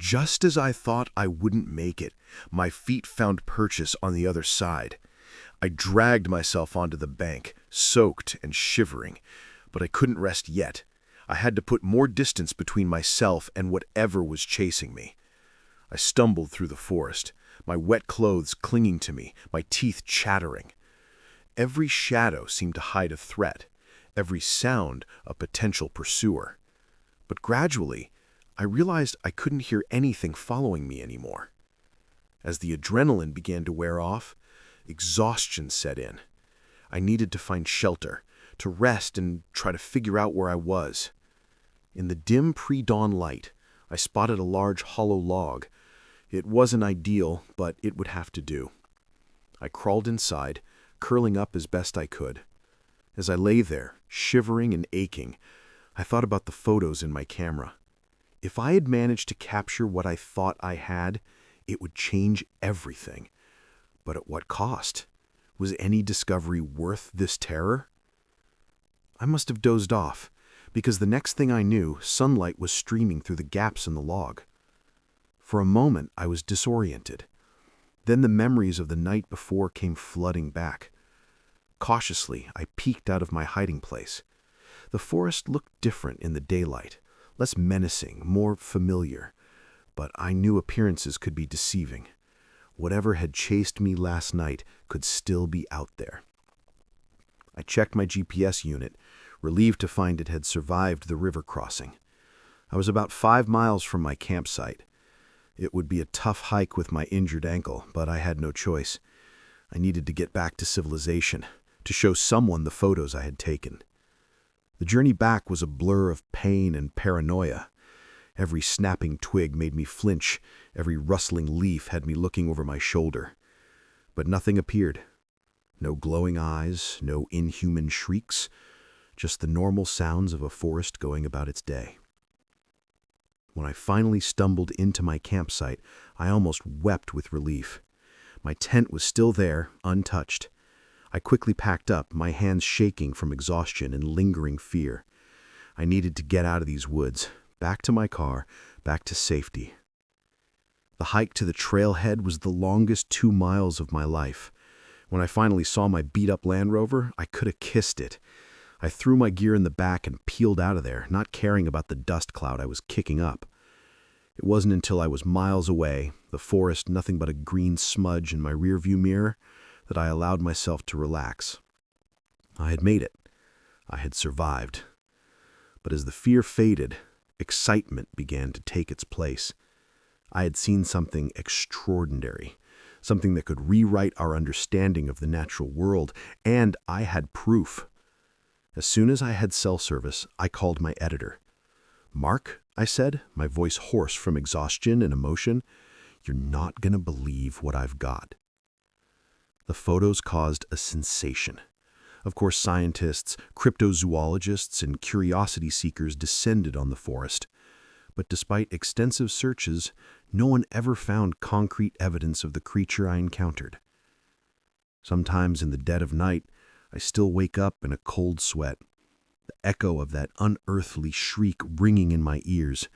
just as I thought I wouldn't make it, my feet found purchase on the other side. I dragged myself onto the bank, soaked and shivering, but I couldn't rest yet. I had to put more distance between myself and whatever was chasing me. I stumbled through the forest, my wet clothes clinging to me, my teeth chattering. Every shadow seemed to hide a threat, every sound a potential pursuer. But gradually, I realized I couldn't hear anything following me anymore. As the adrenaline began to wear off, exhaustion set in. I needed to find shelter, to rest and try to figure out where I was. In the dim pre-dawn light, I spotted a large hollow log. It wasn't ideal, but it would have to do. I crawled inside, curling up as best I could. As I lay there, shivering and aching, I thought about the photos in my camera. If I had managed to capture what I thought I had, it would change everything. But at what cost? Was any discovery worth this terror? I must have dozed off, because the next thing I knew, sunlight was streaming through the gaps in the log. For a moment, I was disoriented. Then the memories of the night before came flooding back. Cautiously, I peeked out of my hiding place. The forest looked different in the daylight, less menacing, more familiar. But I knew appearances could be deceiving. Whatever had chased me last night could still be out there. I checked my GPS unit, relieved to find it had survived the river crossing. I was about 5 miles from my campsite. It would be a tough hike with my injured ankle, but I had no choice. I needed to get back to civilization, to show someone the photos I had taken. The journey back was a blur of pain and paranoia. Every snapping twig made me flinch, every rustling leaf had me looking over my shoulder. But nothing appeared. No glowing eyes, no inhuman shrieks, just the normal sounds of a forest going about its day. When I finally stumbled into my campsite, I almost wept with relief. My tent was still there, untouched. I quickly packed up, my hands shaking from exhaustion and lingering fear. I needed to get out of these woods, back to my car, back to safety. The hike to the trailhead was the longest 2 miles of my life. When I finally saw my beat-up Land Rover, I could have kissed it. I threw my gear in the back and peeled out of there, not caring about the dust cloud I was kicking up. It wasn't until I was miles away, the forest nothing but a green smudge in my rearview mirror, that I allowed myself to relax. I had made it. I had survived. But as the fear faded, excitement began to take its place. I had seen something extraordinary, something that could rewrite our understanding of the natural world, and I had proof. As soon as I had cell service, I called my editor. "Mark," I said, my voice hoarse from exhaustion and emotion, "you're not going to believe what I've got." The photos caused a sensation. Of course, scientists, cryptozoologists, and curiosity seekers descended on the forest. But despite extensive searches, no one ever found concrete evidence of the creature I encountered. Sometimes in the dead of night, I still wake up in a cold sweat, the echo of that unearthly shriek ringing in my ears.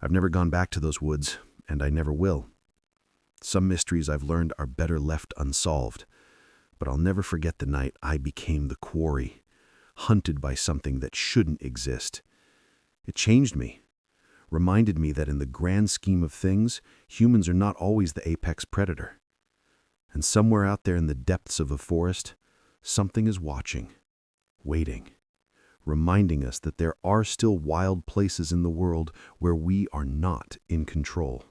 I've never gone back to those woods, and I never will. Some mysteries I've learned are better left unsolved, but I'll never forget the night I became the quarry, hunted by something that shouldn't exist. It changed me, reminded me that in the grand scheme of things, humans are not always the apex predator. And somewhere out there in the depths of a forest, something is watching, waiting, reminding us that there are still wild places in the world where we are not in control.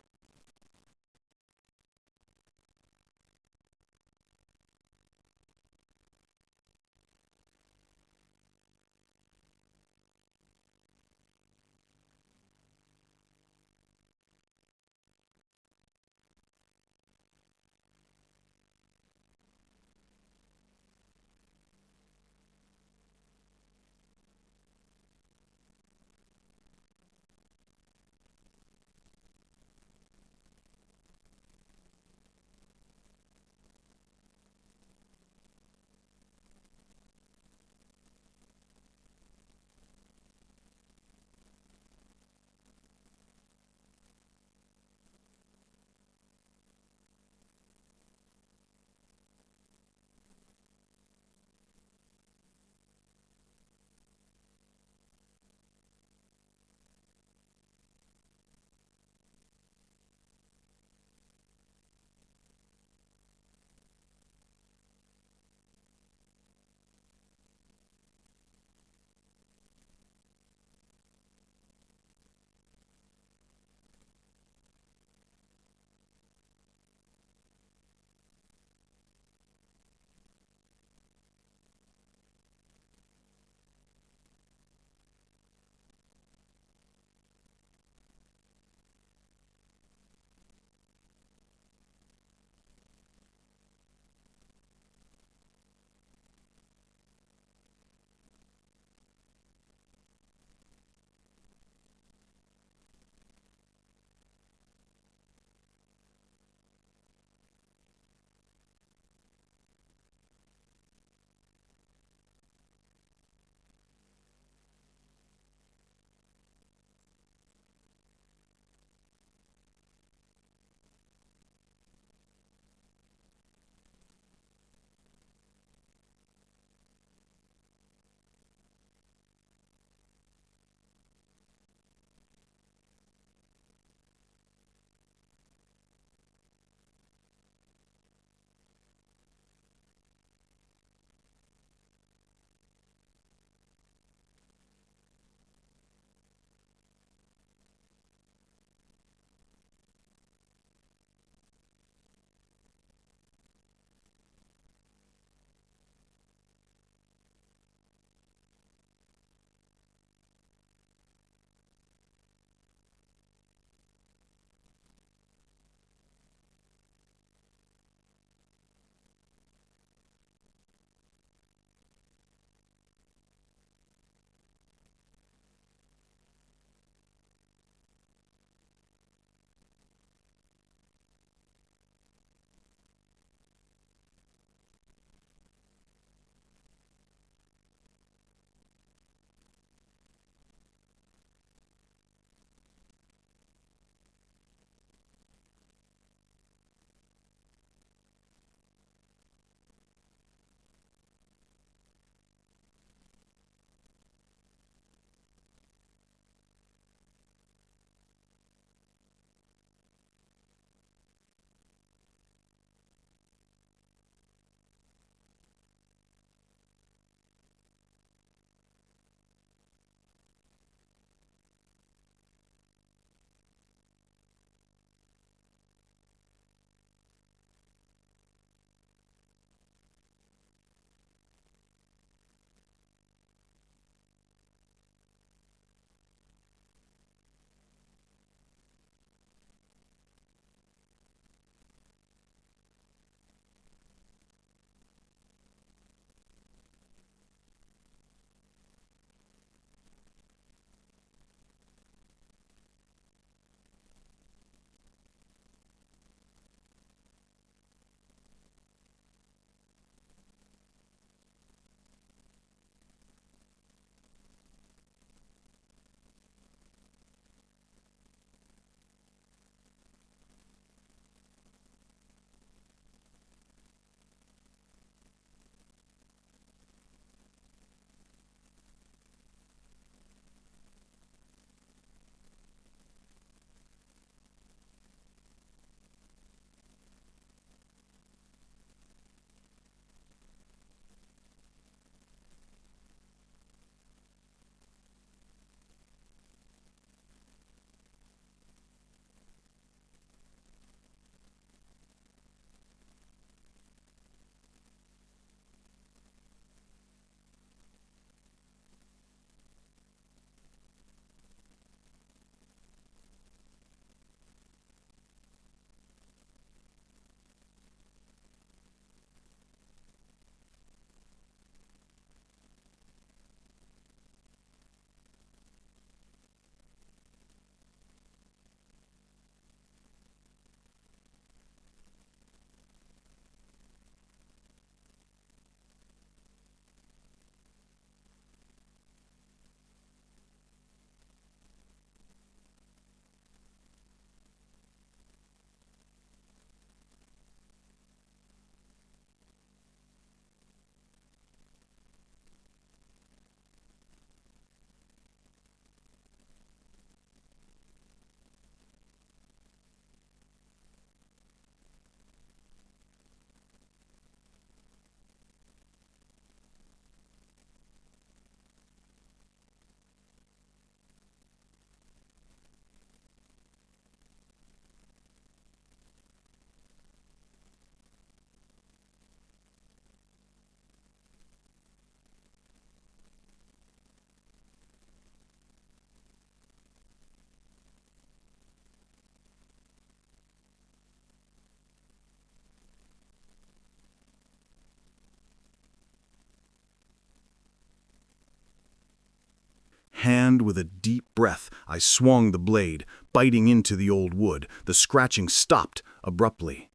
hand with a deep breath, I swung the blade, biting into the old wood. The scratching stopped abruptly.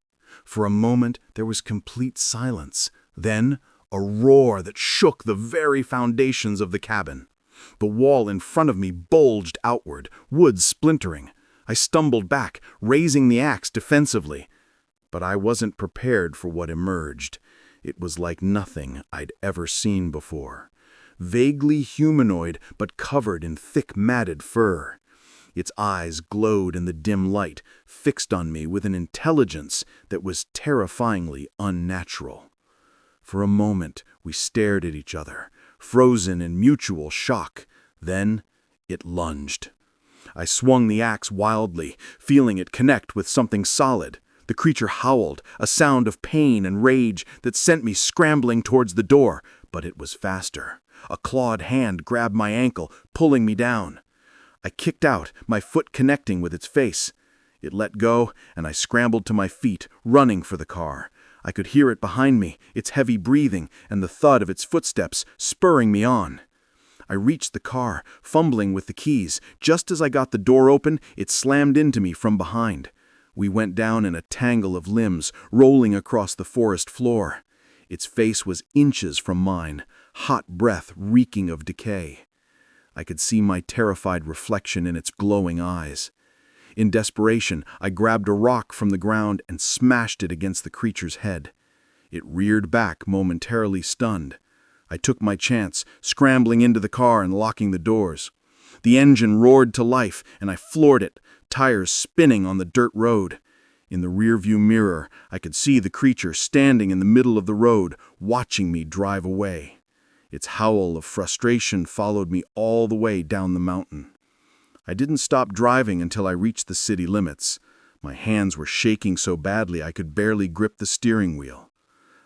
For a moment, there was complete silence. Then, a roar that shook the very foundations of the cabin. The wall in front of me bulged outward, wood splintering. I stumbled back, raising the axe defensively. But I wasn't prepared for what emerged. It was like nothing I'd ever seen before. Vaguely humanoid, but covered in thick matted fur. Its eyes glowed in the dim light, fixed on me with an intelligence that was terrifyingly unnatural. For a moment, we stared at each other, frozen in mutual shock. Then, it lunged. I swung the axe wildly, feeling it connect with something solid. The creature howled, a sound of pain and rage that sent me scrambling towards the door, but it was faster. A clawed hand grabbed my ankle, pulling me down. I kicked out, my foot connecting with its face. It let go, and I scrambled to my feet, running for the car. I could hear it behind me, its heavy breathing, and the thud of its footsteps, spurring me on. I reached the car, fumbling with the keys. Just as I got the door open, it slammed into me from behind. We went down in a tangle of limbs, rolling across the forest floor. Its face was inches from mine, hot breath reeking of decay. I could see my terrified reflection in its glowing eyes. In desperation, I grabbed a rock from the ground and smashed it against the creature's head. It reared back, momentarily stunned. I took my chance, scrambling into the car and locking the doors. The engine roared to life, and I floored it, tires spinning on the dirt road. In the rearview mirror, I could see the creature standing in the middle of the road, watching me drive away. Its howl of frustration followed me all the way down the mountain. I didn't stop driving until I reached the city limits. My hands were shaking so badly I could barely grip the steering wheel.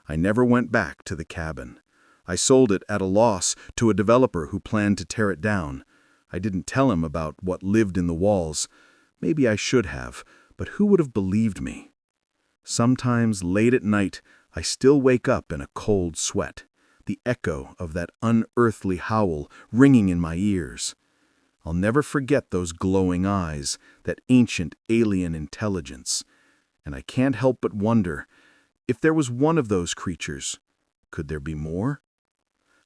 I never went back to the cabin. I sold it at a loss to a developer who planned to tear it down. I didn't tell him about what lived in the walls. Maybe I should have, but who would have believed me? Sometimes, late at night, I still wake up in a cold sweat, the echo of that unearthly howl ringing in my ears. I'll never forget those glowing eyes, that ancient alien intelligence. And I can't help but wonder, if there was one of those creatures, could there be more?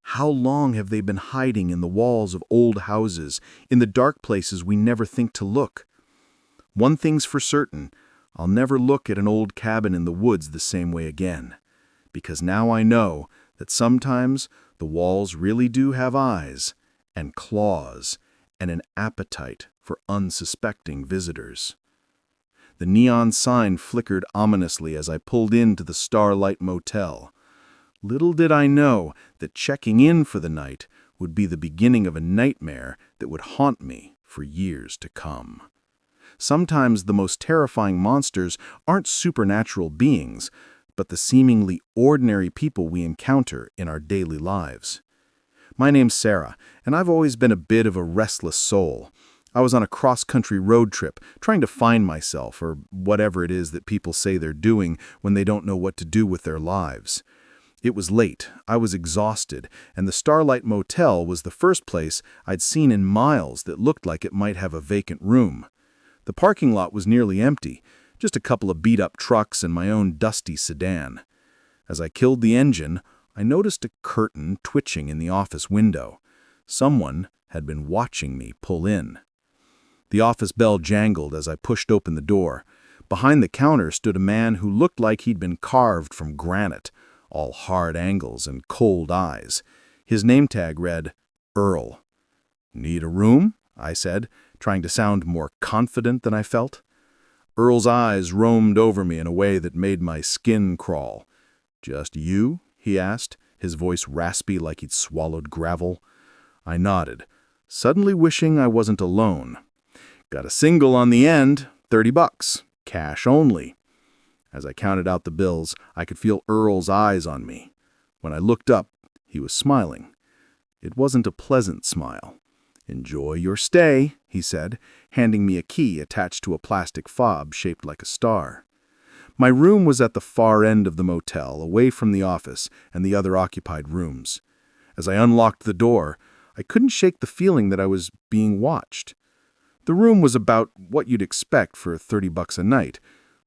How long have they been hiding in the walls of old houses, in the dark places we never think to look? One thing's for certain, I'll never look at an old cabin in the woods the same way again, because now I know that sometimes the walls really do have eyes and claws and an appetite for unsuspecting visitors. The neon sign flickered ominously as I pulled into the Starlight Motel. Little did I know that checking in for the night would be the beginning of a nightmare that would haunt me for years to come. Sometimes the most terrifying monsters aren't supernatural beings, but the seemingly ordinary people we encounter in our daily lives. My name's Sarah, and I've always been a bit of a restless soul. I was on a cross-country road trip, trying to find myself, or whatever it is that people say they're doing when they don't know what to do with their lives. It was late, I was exhausted, and the Starlight Motel was the first place I'd seen in miles that looked like it might have a vacant room. The parking lot was nearly empty, just a couple of beat-up trucks and my own dusty sedan. As I killed the engine, I noticed a curtain twitching in the office window. Someone had been watching me pull in. The office bell jangled as I pushed open the door. Behind the counter stood a man who looked like he'd been carved from granite, all hard angles and cold eyes. His name tag read, Earl. "Need a room?" I said, trying to sound more confident than I felt. Earl's eyes roamed over me in a way that made my skin crawl. "Just you?" he asked, his voice raspy like he'd swallowed gravel. I nodded, suddenly wishing I wasn't alone. "Got a single on the end, $30, cash only." As I counted out the bills, I could feel Earl's eyes on me. When I looked up, he was smiling. It wasn't a pleasant smile. "Enjoy your stay," he said, handing me a key attached to a plastic fob shaped like a star. My room was at the far end of the motel, away from the office and the other occupied rooms. As I unlocked the door, I couldn't shake the feeling that I was being watched. The room was about what you'd expect for $30 a night.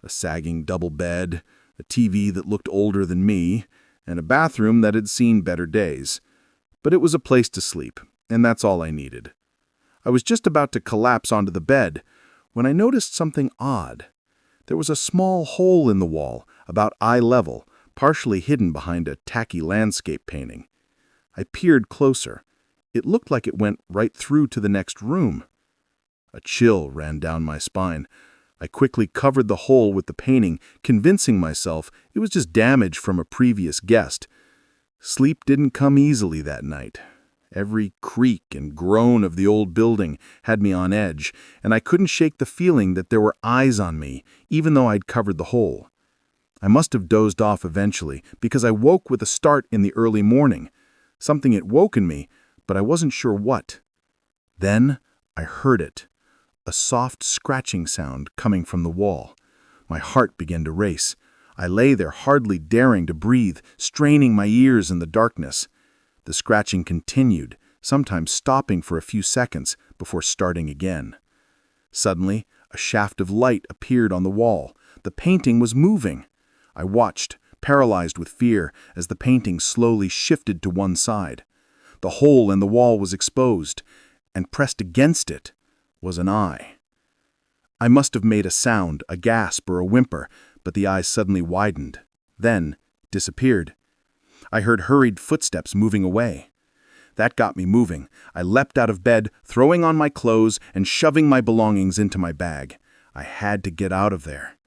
A sagging double bed, a TV that looked older than me, and a bathroom that had seen better days. But it was a place to sleep, and that's all I needed. I was just about to collapse onto the bed when I noticed something odd. There was a small hole in the wall, about eye level, partially hidden behind a tacky landscape painting. I peered closer. It looked like it went right through to the next room. A chill ran down my spine. I quickly covered the hole with the painting, convincing myself it was just damage from a previous guest. Sleep didn't come easily that night. Every creak and groan of the old building had me on edge, and I couldn't shake the feeling that there were eyes on me, even though I'd covered the hole. I must have dozed off eventually, because I woke with a start in the early morning. Something had woken me, but I wasn't sure what. Then I heard it. A soft scratching sound coming from the wall. My heart began to race. I lay there hardly daring to breathe, straining my ears in the darkness. The scratching continued, sometimes stopping for a few seconds before starting again. Suddenly, a shaft of light appeared on the wall. The painting was moving. I watched, paralyzed with fear, as the painting slowly shifted to one side. The hole in the wall was exposed, and pressed against it was an eye. I must have made a sound, a gasp or a whimper, but the eyes suddenly widened, then disappeared. I heard hurried footsteps moving away. That got me moving. I leapt out of bed, throwing on my clothes and shoving my belongings into my bag. I had to get out of there.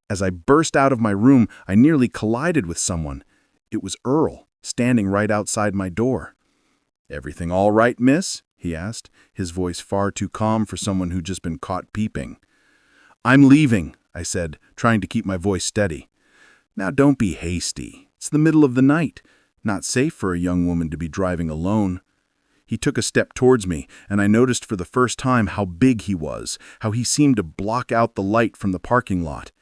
As I burst out of my room, I nearly collided with someone. It was Earl, standing right outside my door. "Everything all right, miss?" he asked, his voice far too calm for someone who'd just been caught peeping. "I'm leaving," I said, trying to keep my voice steady. "Now don't be hasty. It's the middle of the night. Not safe for a young woman to be driving alone." He took a step towards me, and I noticed for the first time how big he was, how he seemed to block out the light from the parking lot.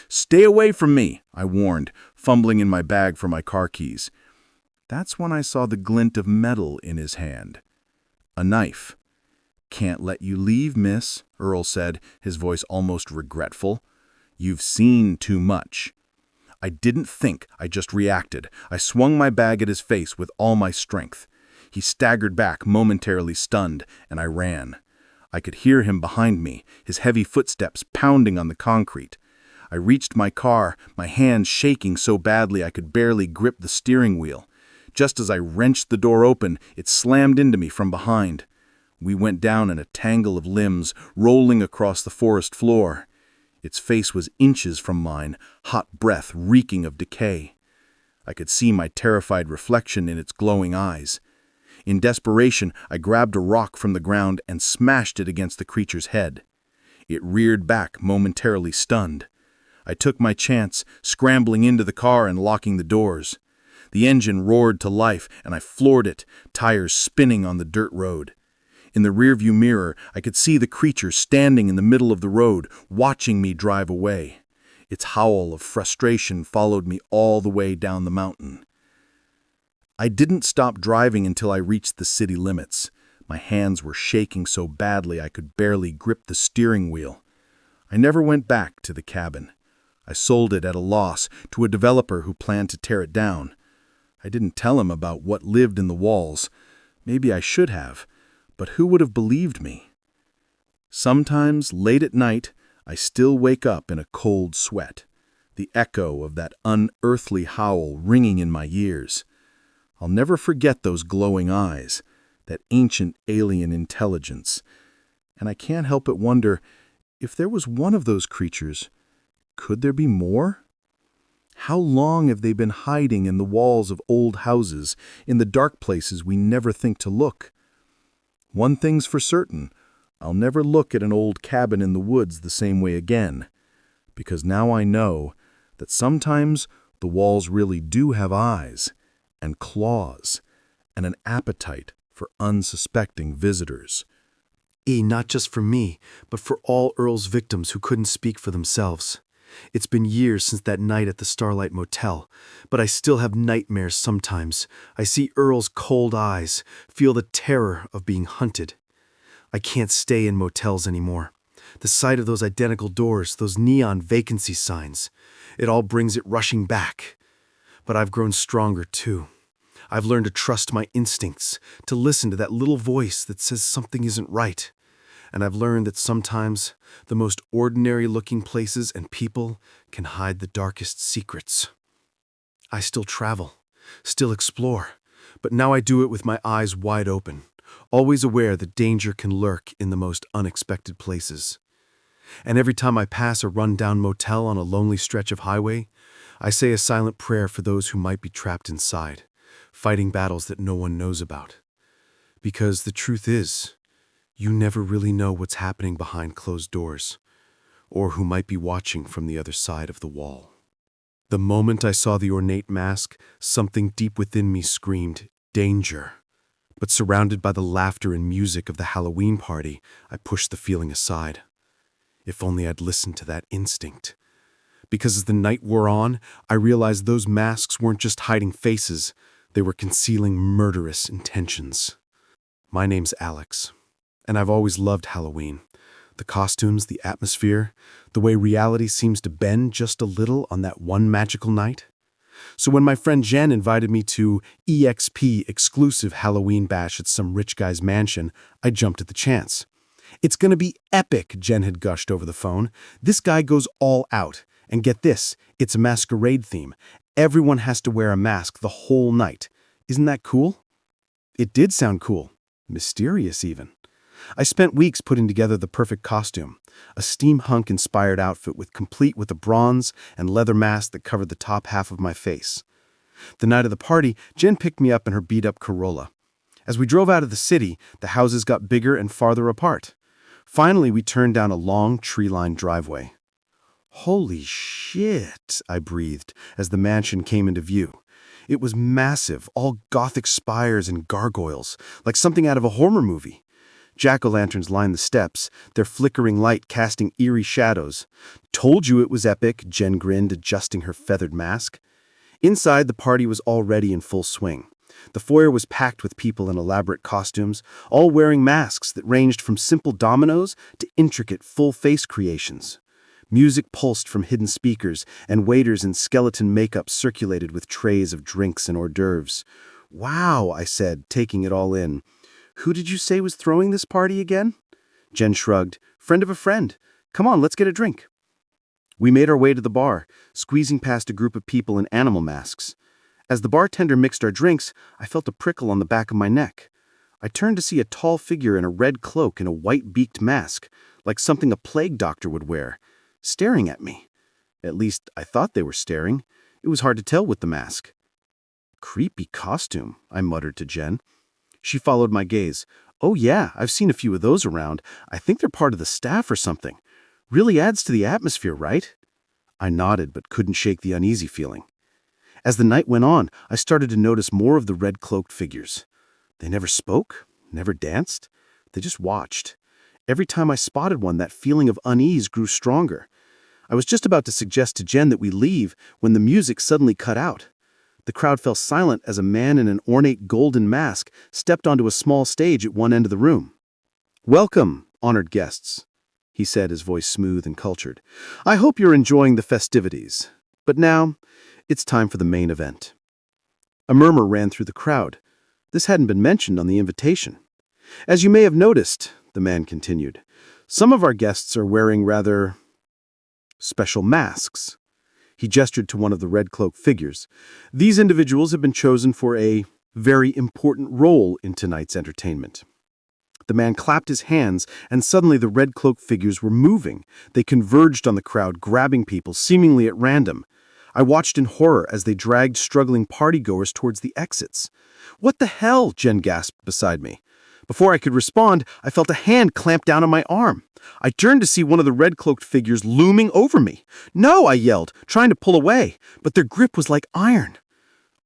"Stay away from me," I warned, fumbling in my bag for my car keys. That's when I saw the glint of metal in his hand. A knife. "Can't let you leave, miss," Earl said, his voice almost regretful. "You've seen too much." I didn't think, I just reacted. I swung my bag at his face with all my strength. He staggered back, momentarily stunned, and I ran. I could hear him behind me, his heavy footsteps pounding on the concrete. I reached my car, my hands shaking so badly I could barely grip the steering wheel. Just as I wrenched the door open, it slammed into me from behind. We went down in a tangle of limbs, rolling across the forest floor. Its face was inches from mine, hot breath reeking of decay. I could see my terrified reflection in its glowing eyes. In desperation, I grabbed a rock from the ground and smashed it against the creature's head. It reared back, momentarily stunned. I took my chance, scrambling into the car and locking the doors. The engine roared to life, and I floored it, tires spinning on the dirt road. In the rearview mirror, I could see the creature standing in the middle of the road, watching me drive away. Its howl of frustration followed me all the way down the mountain. I didn't stop driving until I reached the city limits. My hands were shaking so badly I could barely grip the steering wheel. I never went back to the cabin. I sold it at a loss to a developer who planned to tear it down. I didn't tell him about what lived in the walls. Maybe I should have, but who would have believed me? Sometimes, late at night, I still wake up in a cold sweat, the echo of that unearthly howl ringing in my ears. I'll never forget those glowing eyes, that ancient alien intelligence. And I can't help but wonder, if there was one of those creatures, could there be more? How long have they been hiding in the walls of old houses, in the dark places we never think to look? One thing's for certain, I'll never look at an old cabin in the woods the same way again, because now I know that sometimes the walls really do have eyes and claws and an appetite for unsuspecting visitors. Not just for me, but for all Earl's victims who couldn't speak for themselves. It's been years since that night at the Starlight Motel, but I still have nightmares sometimes. I see Earl's cold eyes, feel the terror of being hunted. I can't stay in motels anymore. The sight of those identical doors, those neon vacancy signs, it all brings it rushing back. But I've grown stronger too. I've learned to trust my instincts, to listen to that little voice that says something isn't right. And I've learned that sometimes the most ordinary-looking places and people can hide the darkest secrets. I still travel, still explore, but now I do it with my eyes wide open, always aware that danger can lurk in the most unexpected places. And every time I pass a run-down motel on a lonely stretch of highway, I say a silent prayer for those who might be trapped inside, fighting battles that no one knows about. Because the truth is, you never really know what's happening behind closed doors, or who might be watching from the other side of the wall. The moment I saw the ornate mask, something deep within me screamed, "Danger!" But surrounded by the laughter and music of the Halloween party, I pushed the feeling aside. If only I'd listened to that instinct. Because as the night wore on, I realized those masks weren't just hiding faces, they were concealing murderous intentions. My name's Alex. And I've always loved Halloween. The costumes, the atmosphere, the way reality seems to bend just a little on that one magical night. So when my friend Jen invited me to EXP exclusive Halloween bash at some rich guy's mansion, I jumped at the chance. "It's gonna be epic," Jen had gushed over the phone. "This guy goes all out. And get this, it's a masquerade theme. Everyone has to wear a mask the whole night. Isn't that cool?" It did sound cool. Mysterious even. I spent weeks putting together the perfect costume, a steampunk-inspired outfit complete with a bronze and leather mask that covered the top half of my face. The night of the party, Jen picked me up in her beat-up Corolla. As we drove out of the city, the houses got bigger and farther apart. Finally, we turned down a long, tree-lined driveway. "Holy shit," I breathed as the mansion came into view. It was massive, all Gothic spires and gargoyles, like something out of a horror movie. Jack-o'-lanterns lined the steps, their flickering light casting eerie shadows. "Told you it was epic," Jen grinned, adjusting her feathered mask. Inside, the party was already in full swing. The foyer was packed with people in elaborate costumes, all wearing masks that ranged from simple dominoes to intricate full-face creations. Music pulsed from hidden speakers, and waiters in skeleton makeup circulated with trays of drinks and hors d'oeuvres. "Wow," I said, taking it all in. "Who did you say was throwing this party again?" Jen shrugged. "Friend of a friend. Come on, let's get a drink." We made our way to the bar, squeezing past a group of people in animal masks. As the bartender mixed our drinks, I felt a prickle on the back of my neck. I turned to see a tall figure in a red cloak and a white-beaked mask, like something a plague doctor would wear, staring at me. At least, I thought they were staring. It was hard to tell with the mask. "Creepy costume," I muttered to Jen. She followed my gaze. "Oh yeah, I've seen a few of those around. I think they're part of the staff or something. Really adds to the atmosphere, right?" I nodded but couldn't shake the uneasy feeling. As the night went on, I started to notice more of the red-cloaked figures. They never spoke, never danced. They just watched. Every time I spotted one, that feeling of unease grew stronger. I was just about to suggest to Jen that we leave when the music suddenly cut out. The crowd fell silent as a man in an ornate golden mask stepped onto a small stage at one end of the room. "Welcome, honored guests," he said, his voice smooth and cultured. "I hope you're enjoying the festivities. But now, it's time for the main event." A murmur ran through the crowd. This hadn't been mentioned on the invitation. "As you may have noticed," the man continued, "some of our guests are wearing rather special masks." He gestured to one of the red-cloaked figures. "These individuals have been chosen for a very important role in tonight's entertainment." The man clapped his hands, and suddenly the red-cloaked figures were moving. They converged on the crowd, grabbing people, seemingly at random. I watched in horror as they dragged struggling partygoers towards the exits. "What the hell?" Jen gasped beside me. Before I could respond, I felt a hand clamp down on my arm. I turned to see one of the red-cloaked figures looming over me. "No!" I yelled, trying to pull away, but their grip was like iron.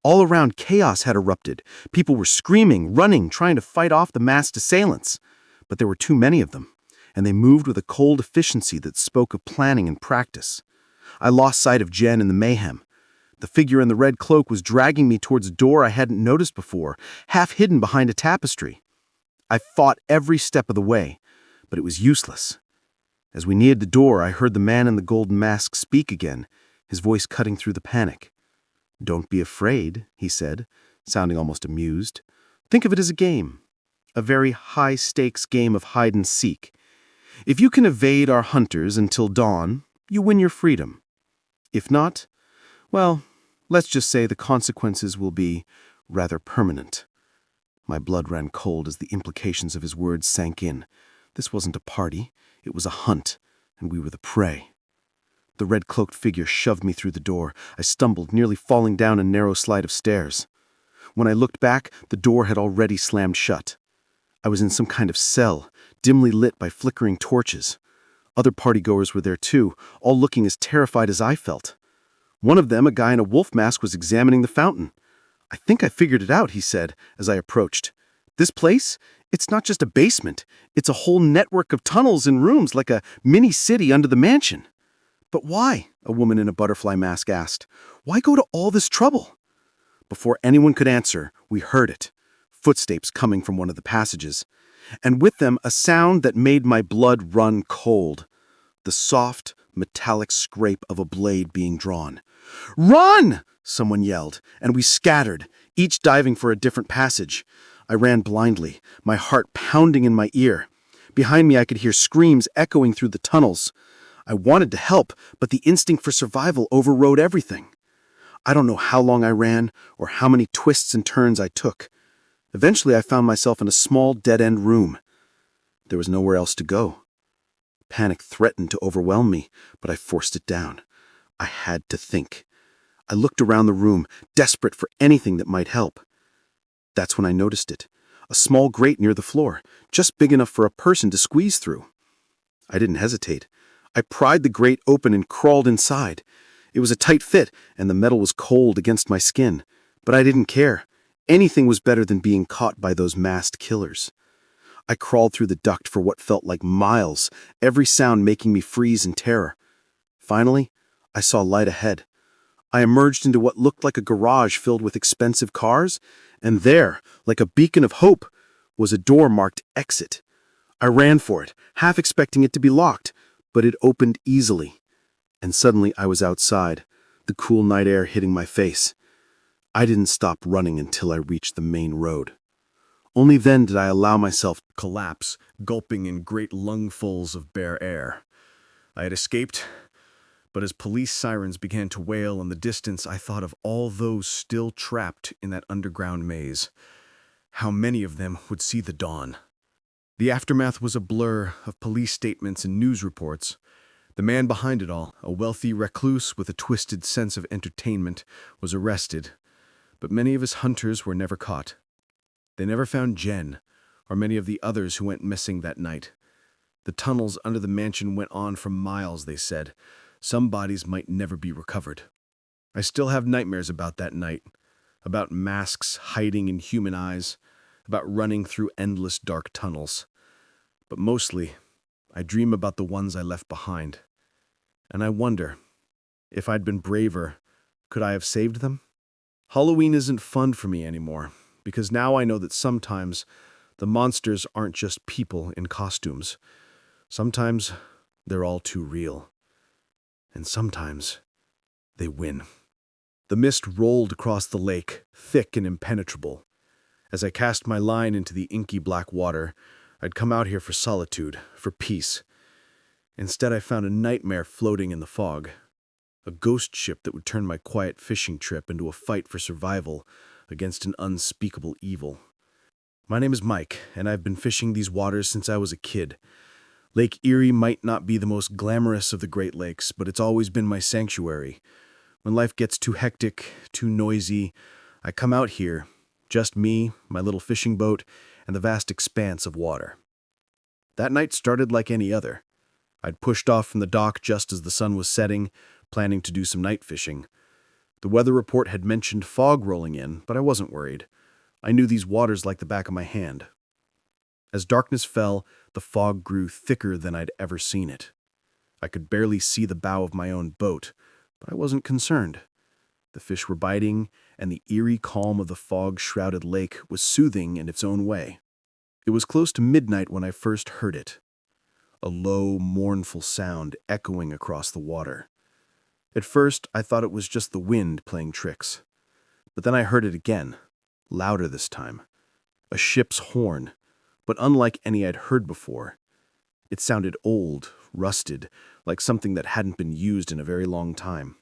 All around, chaos had erupted. People were screaming, running, trying to fight off the masked assailants. But there were too many of them, and they moved with a cold efficiency that spoke of planning and practice. I lost sight of Jen in the mayhem. The figure in the red cloak was dragging me towards a door I hadn't noticed before, half hidden behind a tapestry. I fought every step of the way, but it was useless. As we neared the door, I heard the man in the golden mask speak again, his voice cutting through the panic. "Don't be afraid," he said, sounding almost amused. "Think of it as a game, a very high-stakes game of hide-and-seek. If you can evade our hunters until dawn, you win your freedom. If not, well, let's just say the consequences will be rather permanent." My blood ran cold as the implications of his words sank in. This wasn't a party, it was a hunt, and we were the prey. The red-cloaked figure shoved me through the door. I stumbled, nearly falling down a narrow flight of stairs. When I looked back, the door had already slammed shut. I was in some kind of cell, dimly lit by flickering torches. Other partygoers were there too, all looking as terrified as I felt. One of them, a guy in a wolf mask, was examining the fountain. "I think I figured it out," he said, as I approached. "This place? It's not just a basement. It's a whole network of tunnels and rooms, like a mini-city under the mansion." "But why?" a woman in a butterfly mask asked. "Why go to all this trouble?" Before anyone could answer, we heard it. Footsteps coming from one of the passages. And with them, a sound that made my blood run cold. The soft, metallic scrape of a blade being drawn. "Run!" someone yelled, and we scattered, each diving for a different passage. I ran blindly, my heart pounding in my ear. Behind me I could hear screams echoing through the tunnels. I wanted to help, but the instinct for survival overrode everything. I don't know how long I ran, or how many twists and turns I took. Eventually I found myself in a small dead-end room. There was nowhere else to go. Panic threatened to overwhelm me, but I forced it down. I had to think. I looked around the room, desperate for anything that might help. That's when I noticed it. A small grate near the floor, just big enough for a person to squeeze through. I didn't hesitate. I pried the grate open and crawled inside. It was a tight fit, and the metal was cold against my skin. But I didn't care. Anything was better than being caught by those masked killers. I crawled through the duct for what felt like miles, every sound making me freeze in terror. Finally, I saw light ahead. I emerged into what looked like a garage filled with expensive cars, and there, like a beacon of hope, was a door marked Exit. I ran for it, half expecting it to be locked, but it opened easily. And suddenly I was outside, the cool night air hitting my face. I didn't stop running until I reached the main road. Only then did I allow myself to collapse, gulping in great lungfuls of bare air. I had escaped, but as police sirens began to wail in the distance, I thought of all those still trapped in that underground maze. How many of them would see the dawn? The aftermath was a blur of police statements and news reports. The man behind it all, a wealthy recluse with a twisted sense of entertainment, was arrested, but many of his hunters were never caught. They never found Jen, or many of the others who went missing that night. The tunnels under the mansion went on for miles, they said. Some bodies might never be recovered. I still have nightmares about that night, about masks hiding in human eyes, about running through endless dark tunnels. But mostly, I dream about the ones I left behind. And I wonder, if I'd been braver, could I have saved them? Halloween isn't fun for me anymore, because now I know that sometimes the monsters aren't just people in costumes. Sometimes they're all too real. And sometimes they win. The mist rolled across the lake, thick and impenetrable. As I cast my line into the inky black water, I'd come out here for solitude, for peace. Instead, I found a nightmare floating in the fog. A ghost ship that would turn my quiet fishing trip into a fight for survival against an unspeakable evil. My name is Mike, and I've been fishing these waters since I was a kid. Lake Erie might not be the most glamorous of the Great Lakes, but it's always been my sanctuary. When life gets too hectic, too noisy, I come out here, just me, my little fishing boat, and the vast expanse of water. That night started like any other. I'd pushed off from the dock just as the sun was setting, planning to do some night fishing. The weather report had mentioned fog rolling in, but I wasn't worried. I knew these waters like the back of my hand. As darkness fell, the fog grew thicker than I'd ever seen it. I could barely see the bow of my own boat, but I wasn't concerned. The fish were biting, and the eerie calm of the fog-shrouded lake was soothing in its own way. It was close to midnight when I first heard it, a low, mournful sound echoing across the water. At first, I thought it was just the wind playing tricks. But then I heard it again, louder this time. A ship's horn, but unlike any I'd heard before. It sounded old, rusted, like something that hadn't been used in a very long time.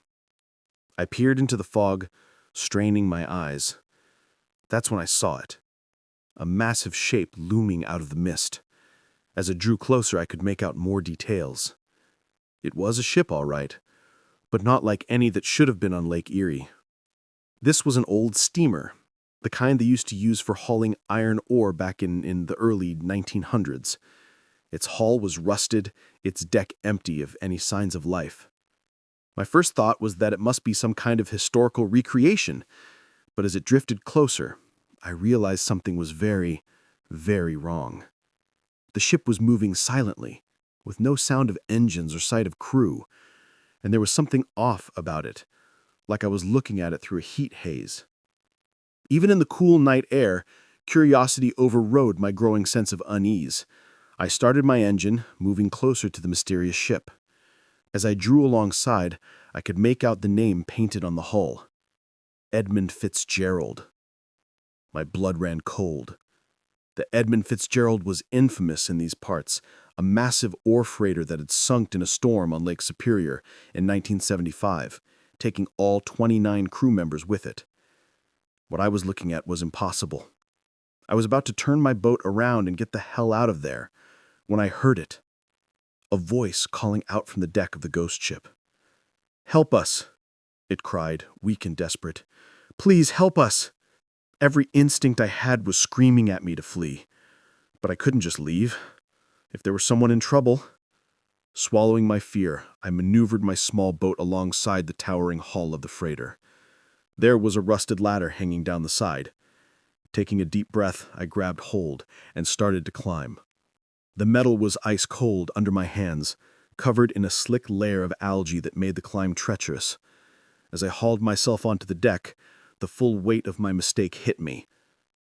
I peered into the fog, straining my eyes. That's when I saw it. A massive shape looming out of the mist. As it drew closer, I could make out more details. It was a ship, all right, but not like any that should have been on Lake Erie. This was an old steamer, the kind they used to use for hauling iron ore back in the early 1900s. Its hull was rusted, its deck empty of any signs of life. My first thought was that it must be some kind of historical recreation, but as it drifted closer, I realized something was very, very wrong. The ship was moving silently, with no sound of engines or sight of crew, and there was something off about it, like I was looking at it through a heat haze. Even in the cool night air, curiosity overrode my growing sense of unease. I started my engine, moving closer to the mysterious ship. As I drew alongside, I could make out the name painted on the hull. Edmund Fitzgerald. My blood ran cold. The Edmund Fitzgerald was infamous in these parts, a massive ore freighter that had sunk in a storm on Lake Superior in 1975, taking all 29 crew members with it. What I was looking at was impossible. I was about to turn my boat around and get the hell out of there when I heard it. A voice calling out from the deck of the ghost ship. "Help us," it cried, weak and desperate. "Please help us." Every instinct I had was screaming at me to flee. But I couldn't just leave. If there was someone in trouble. Swallowing my fear, I maneuvered my small boat alongside the towering hull of the freighter. There was a rusted ladder hanging down the side. Taking a deep breath, I grabbed hold and started to climb. The metal was ice cold under my hands, covered in a slick layer of algae that made the climb treacherous. As I hauled myself onto the deck, the full weight of my mistake hit me.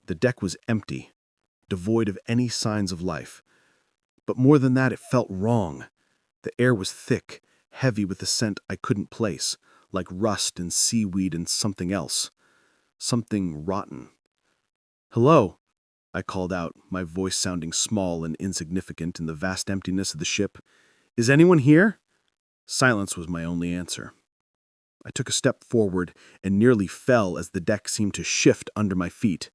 The deck was empty, devoid of any signs of life. But more than that, it felt wrong. The air was thick, heavy with a scent I couldn't place, like rust and seaweed and something else. Something rotten. "Hello," I called out, my voice sounding small and insignificant in the vast emptiness of the ship. "Is anyone here?" Silence was my only answer. I took a step forward and nearly fell as the deck seemed to shift under my feet.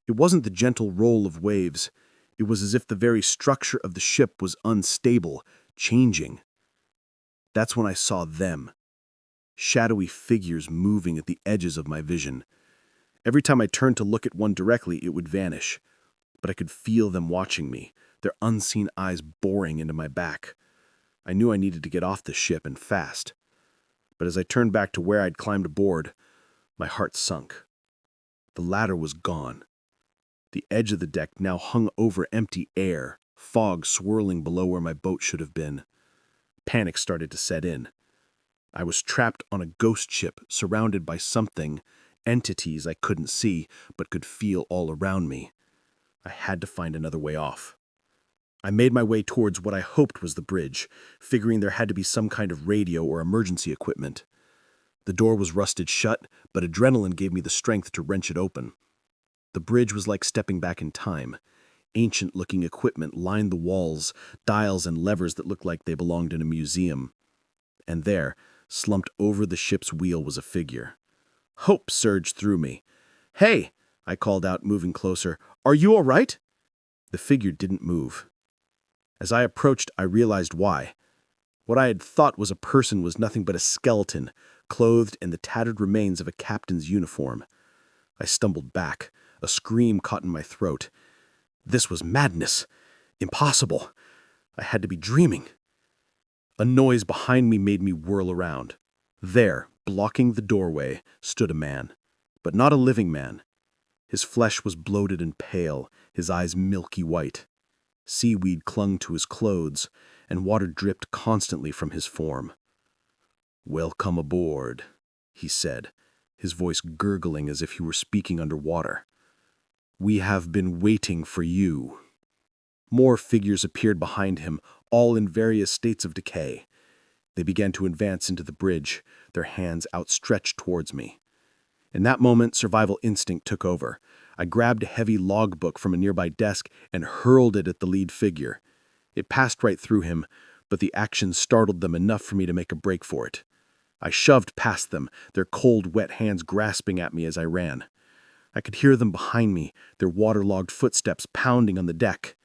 It wasn't the gentle roll of waves. It was as if the very structure of the ship was unstable, changing. That's when I saw them. Shadowy figures moving at the edges of my vision. Every time I turned to look at one directly, it would vanish. But I could feel them watching me, their unseen eyes boring into my back. I knew I needed to get off the ship and fast. But as I turned back to where I'd climbed aboard, my heart sunk. The ladder was gone. The edge of the deck now hung over empty air, fog swirling below where my boat should have been. Panic started to set in. I was trapped on a ghost ship, surrounded by something, entities I couldn't see, but could feel all around me. I had to find another way off. I made my way towards what I hoped was the bridge, figuring there had to be some kind of radio or emergency equipment. The door was rusted shut, but adrenaline gave me the strength to wrench it open. The bridge was like stepping back in time. Ancient-looking equipment lined the walls, dials and levers that looked like they belonged in a museum. And there, slumped over the ship's wheel, was a figure. Hope surged through me. "Hey," I called out, moving closer. "Are you all right?" The figure didn't move. As I approached, I realized why. What I had thought was a person was nothing but a skeleton, clothed in the tattered remains of a captain's uniform. I stumbled back. A scream caught in my throat. This was madness. Impossible. I had to be dreaming. A noise behind me made me whirl around. There, blocking the doorway, stood a man, but not a living man. His flesh was bloated and pale, his eyes milky white. Seaweed clung to his clothes, and water dripped constantly from his form. "Welcome aboard," he said, his voice gurgling as if he were speaking underwater. "We have been waiting for you." More figures appeared behind him, all in various states of decay. They began to advance into the bridge, their hands outstretched towards me. In that moment, survival instinct took over. I grabbed a heavy logbook from a nearby desk and hurled it at the lead figure. It passed right through him, but the action startled them enough for me to make a break for it. I shoved past them, their cold, wet hands grasping at me as I ran. I could hear them behind me, their waterlogged footsteps pounding on the deck.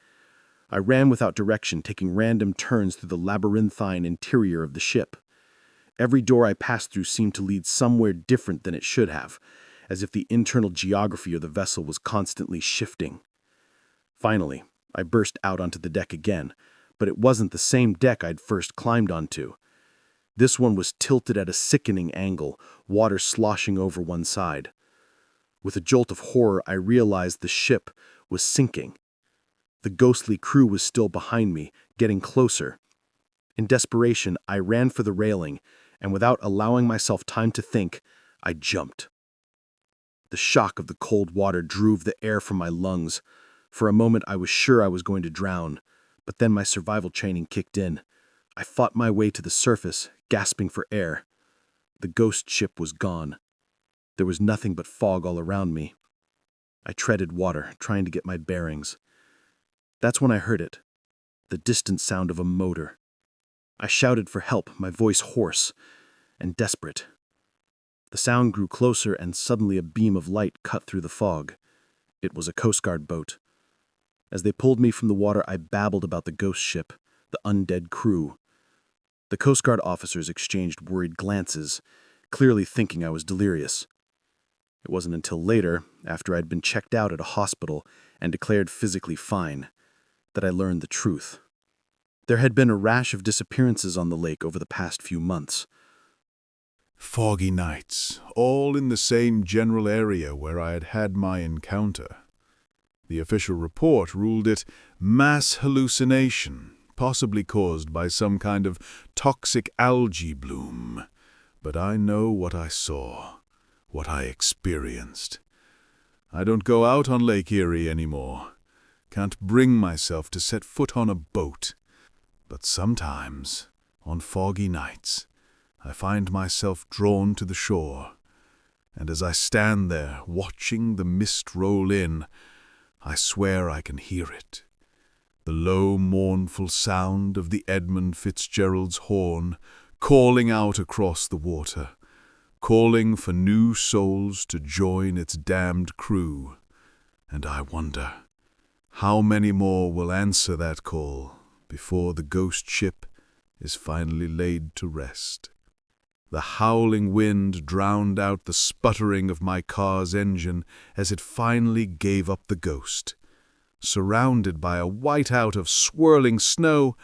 I ran without direction, taking random turns through the labyrinthine interior of the ship. Every door I passed through seemed to lead somewhere different than it should have, as if the internal geography of the vessel was constantly shifting. Finally, I burst out onto the deck again, but it wasn't the same deck I'd first climbed onto. This one was tilted at a sickening angle, water sloshing over one side. With a jolt of horror, I realized the ship was sinking. The ghostly crew was still behind me, getting closer. In desperation, I ran for the railing, and without allowing myself time to think, I jumped. The shock of the cold water drove the air from my lungs. For a moment, I was sure I was going to drown, but then my survival training kicked in. I fought my way to the surface, gasping for air. The ghost ship was gone. There was nothing but fog all around me. I treaded water, trying to get my bearings. That's when I heard it, the distant sound of a motor. I shouted for help, my voice hoarse and desperate. The sound grew closer, and suddenly a beam of light cut through the fog. It was a Coast Guard boat. As they pulled me from the water, I babbled about the ghost ship, the undead crew. The Coast Guard officers exchanged worried glances, clearly thinking I was delirious. It wasn't until later, after I'd been checked out at a hospital and declared physically fine, that I learned the truth. There had been a rash of disappearances on the lake over the past few months. Foggy nights, all in the same general area where I had had my encounter. The official report ruled it mass hallucination, possibly caused by some kind of toxic algae bloom. But I know what I saw, what I experienced. I don't go out on Lake Erie anymore. Can't bring myself to set foot on a boat. But sometimes, on foggy nights, I find myself drawn to the shore, and as I stand there watching the mist roll in, I swear I can hear it. The low, mournful sound of the Edmund Fitzgerald's horn calling out across the water, calling for new souls to join its damned crew. And I wonder, how many more will answer that call before the ghost ship is finally laid to rest? The howling wind drowned out the sputtering of my car's engine as it finally gave up the ghost. Surrounded by a whiteout of swirling snow,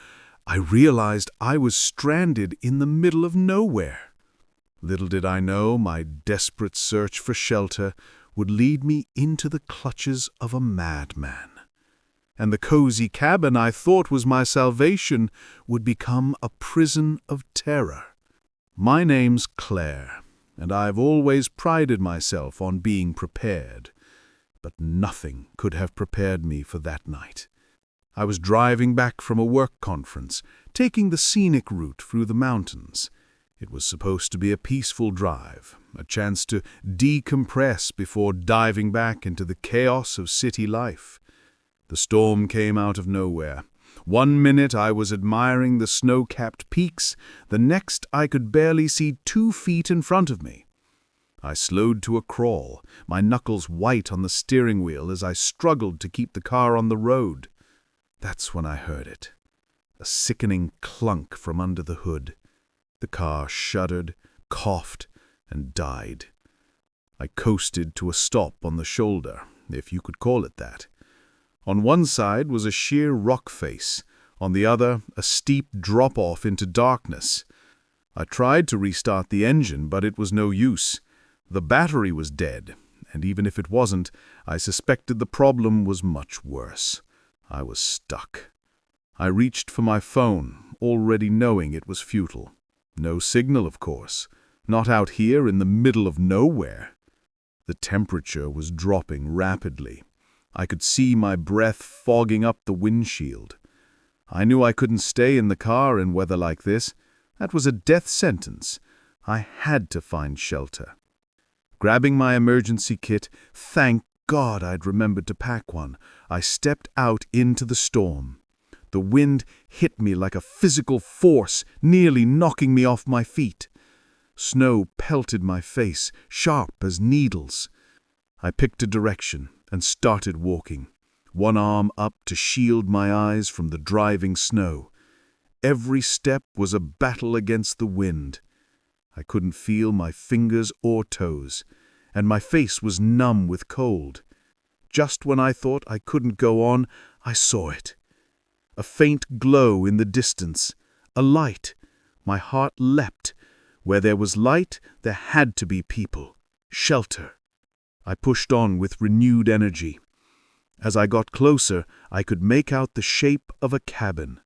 I realized I was stranded in the middle of nowhere. Little did I know my desperate search for shelter would lead me into the clutches of a madman. And the cozy cabin I thought was my salvation would become a prison of terror. My name's Claire, and I've always prided myself on being prepared. But nothing could have prepared me for that night. I was driving back from a work conference, taking the scenic route through the mountains. It was supposed to be a peaceful drive, a chance to decompress before diving back into the chaos of city life. The storm came out of nowhere. One minute I was admiring the snow-capped peaks, the next I could barely see 2 feet in front of me. I slowed to a crawl, my knuckles white on the steering wheel as I struggled to keep the car on the road. That's when I heard it, a sickening clunk from under the hood. The car shuddered, coughed, and died. I coasted to a stop on the shoulder, if you could call it that. On one side was a sheer rock face, on the other a steep drop-off into darkness. I tried to restart the engine, but it was no use. The battery was dead, and even if it wasn't, I suspected the problem was much worse. I was stuck. I reached for my phone, already knowing it was futile. No signal, of course. Not out here in the middle of nowhere. The temperature was dropping rapidly. I could see my breath fogging up the windshield. I knew I couldn't stay in the car in weather like this. That was a death sentence. I had to find shelter. Grabbing my emergency kit, thank God I'd remembered to pack one, I stepped out into the storm. The wind hit me like a physical force, nearly knocking me off my feet. Snow pelted my face, sharp as needles. I picked a direction and started walking, one arm up to shield my eyes from the driving snow. Every step was a battle against the wind. I couldn't feel my fingers or toes, and my face was numb with cold. Just when I thought I couldn't go on, I saw it. A faint glow in the distance, a light. My heart leapt. Where there was light, there had to be people, shelter. I pushed on with renewed energy. As I got closer, I could make out the shape of a cabin.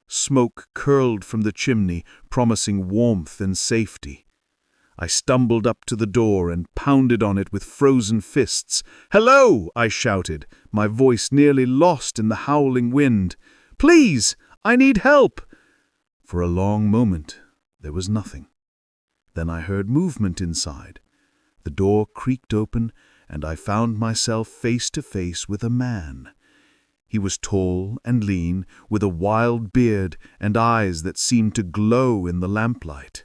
Smoke curled from the chimney, promising warmth and safety. I stumbled up to the door and pounded on it with frozen fists. "Hello!" I shouted, my voice nearly lost in the howling wind. "Please! I need help!" For a long moment, there was nothing. Then I heard movement inside. The door creaked open, and I found myself face to face with a man. He was tall and lean, with a wild beard and eyes that seemed to glow in the lamplight.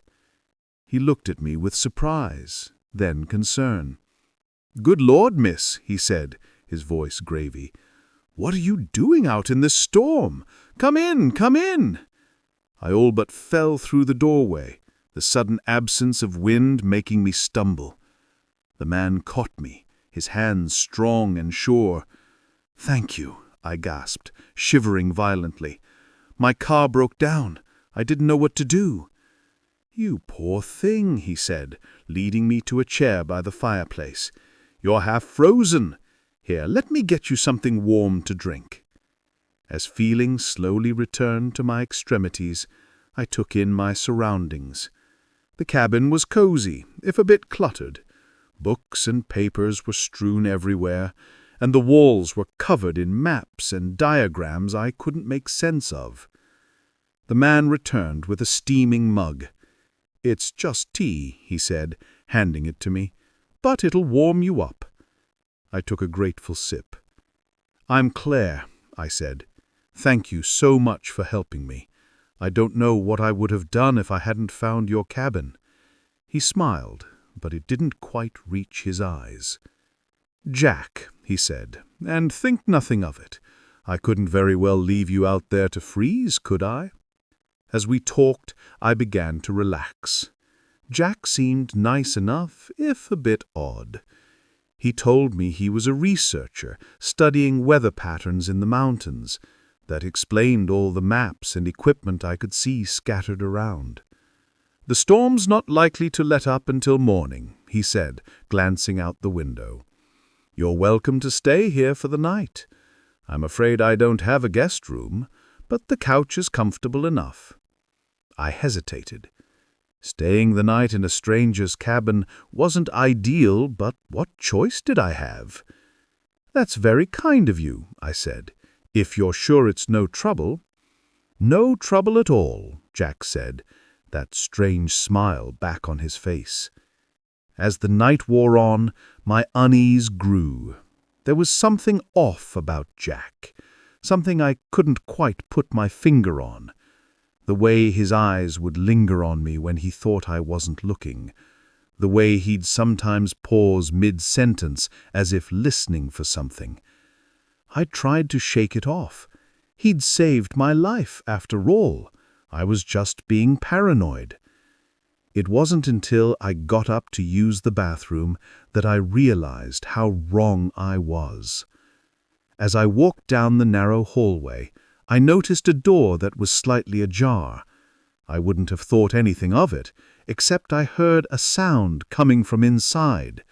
He looked at me with surprise, then concern. "Good Lord, miss," he said, his voice gravy. "What are you doing out in this storm? Come in, come in!" I all but fell through the doorway, the sudden absence of wind making me stumble. The man caught me, his hands strong and sure. "Thank you," I gasped, shivering violently. "My car broke down. I didn't know what to do." "You poor thing," he said, leading me to a chair by the fireplace. "You're half frozen. Here, let me get you something warm to drink." As feeling slowly returned to my extremities, I took in my surroundings. The cabin was cozy, if a bit cluttered. Books and papers were strewn everywhere, and the walls were covered in maps and diagrams I couldn't make sense of. The man returned with a steaming mug. "It's just tea," he said, handing it to me, "but it'll warm you up." I took a grateful sip. "I'm Claire," I said. "Thank you so much for helping me. I don't know what I would have done if I hadn't found your cabin." He smiled, but it didn't quite reach his eyes. "Jack," he said, "and think nothing of it. I couldn't very well leave you out there to freeze, could I?" As we talked, I began to relax. Jack seemed nice enough, if a bit odd. He told me he was a researcher, studying weather patterns in the mountains. That explained all the maps and equipment I could see scattered around. "The storm's not likely to let up until morning," he said, glancing out the window. "You're welcome to stay here for the night. I'm afraid I don't have a guest room, but the couch is comfortable enough." I hesitated. Staying the night in a stranger's cabin wasn't ideal, but what choice did I have? "That's very kind of you," I said. "If you're sure it's no trouble." "No trouble at all," Jack said, that strange smile back on his face. As the night wore on, my unease grew. There was something off about Jack, something I couldn't quite put my finger on. The way his eyes would linger on me when he thought I wasn't looking. The way he'd sometimes pause mid-sentence as if listening for something. I tried to shake it off. He'd saved my life, after all. I was just being paranoid. It wasn't until I got up to use the bathroom that I realized how wrong I was. As I walked down the narrow hallway, I noticed a door that was slightly ajar. I wouldn't have thought anything of it, except I heard a sound coming from inside,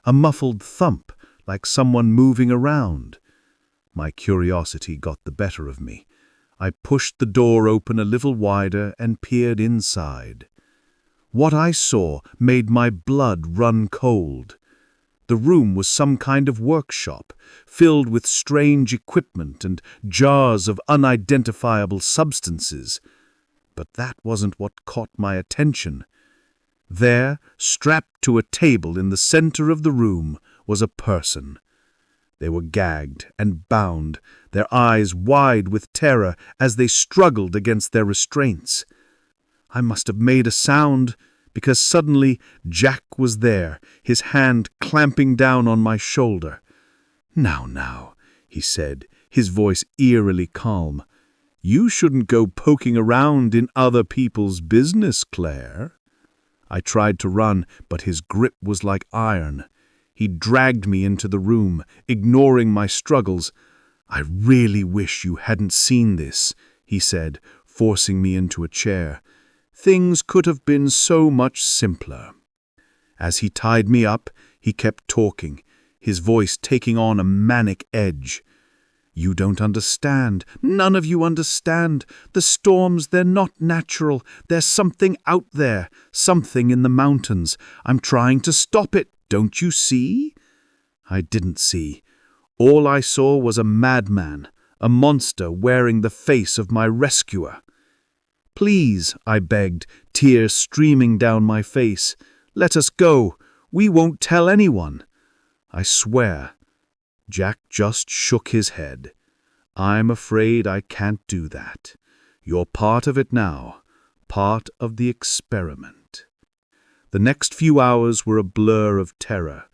a muffled thump like someone moving around. My curiosity got the better of me. I pushed the door open a little wider and peered inside. What I saw made my blood run cold. The room was some kind of workshop, filled with strange equipment and jars of unidentifiable substances. But that wasn't what caught my attention. There, strapped to a table in the center of the room, was a person. They were gagged and bound, their eyes wide with terror as they struggled against their restraints. I must have made a sound, because suddenly Jack was there, his hand clamping down on my shoulder. Now, he said, his voice eerily calm. You shouldn't go poking around in other people's business, Claire. I tried to run, but his grip was like iron. He dragged me into the room, ignoring my struggles. I really wish you hadn't seen this, he said, forcing me into a chair. Things could have been so much simpler. As he tied me up, he kept talking, his voice taking on a manic edge. You don't understand. None of you understand. The storms, they're not natural. There's something out there, something in the mountains. I'm trying to stop it. Don't you see? I didn't see. All I saw was a madman, a monster wearing the face of my rescuer. Please, I begged, tears streaming down my face. Let us go. We won't tell anyone. I swear. Jack just shook his head. I'm afraid I can't do that. You're part of it now, part of the experiment. The next few hours were a blur of terror.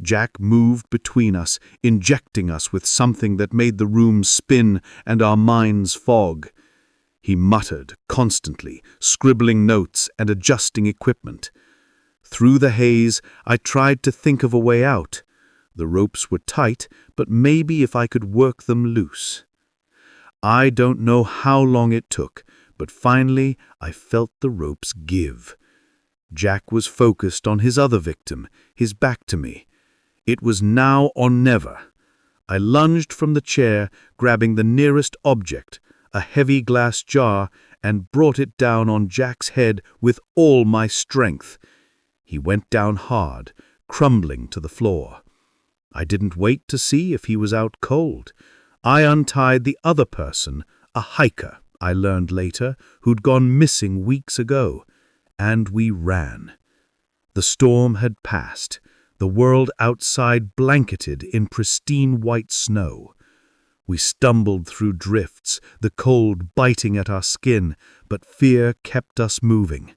Jack moved between us, injecting us with something that made the room spin and our minds fog. He muttered constantly, scribbling notes and adjusting equipment. Through the haze, I tried to think of a way out. The ropes were tight, but maybe if I could work them loose. I don't know how long it took, but finally I felt the ropes give. Jack was focused on his other victim, his back to me. It was now or never. I lunged from the chair, grabbing the nearest object, a heavy glass jar, and brought it down on Jack's head with all my strength. He went down hard, crumbling to the floor. I didn't wait to see if he was out cold. I untied the other person, a hiker, I learned later, who'd gone missing weeks ago, and we ran. The storm had passed, the world outside blanketed in pristine white snow. We stumbled through drifts, the cold biting at our skin, but fear kept us moving.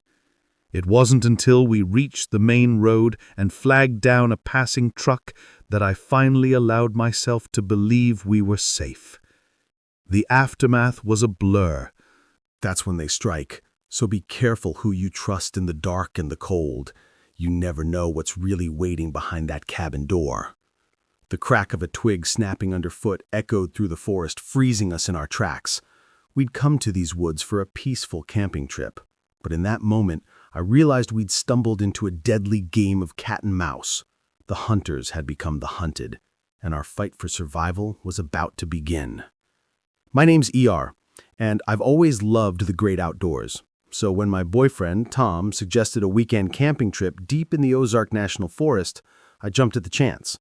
It wasn't until we reached the main road and flagged down a passing truck that I finally allowed myself to believe we were safe. The aftermath was a blur. That's when they strike, so be careful who you trust in the dark and the cold. You never know what's really waiting behind that cabin door. The crack of a twig snapping underfoot echoed through the forest, freezing us in our tracks. We'd come to these woods for a peaceful camping trip, but in that moment, I realized we'd stumbled into a deadly game of cat and mouse. The hunters had become the hunted, and our fight for survival was about to begin. My name's ER, and I've always loved the great outdoors. So when my boyfriend, Tom, suggested a weekend camping trip deep in the Ozark National Forest, I jumped at the chance.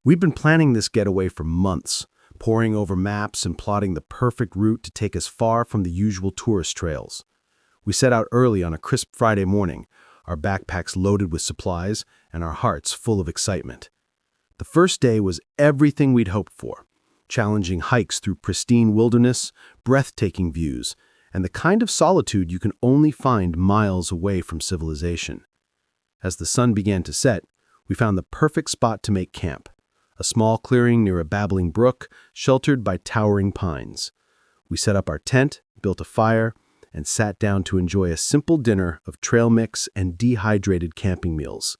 We'd been planning this getaway for months, poring over maps and plotting the perfect route to take us far from the usual tourist trails. We set out early on a crisp Friday morning, our backpacks loaded with supplies and our hearts full of excitement. The first day was everything we'd hoped for, challenging hikes through pristine wilderness, breathtaking views, and the kind of solitude you can only find miles away from civilization. As the sun began to set, we found the perfect spot to make camp, a small clearing near a babbling brook sheltered by towering pines. We set up our tent, built a fire, and sat down to enjoy a simple dinner of trail mix and dehydrated camping meals.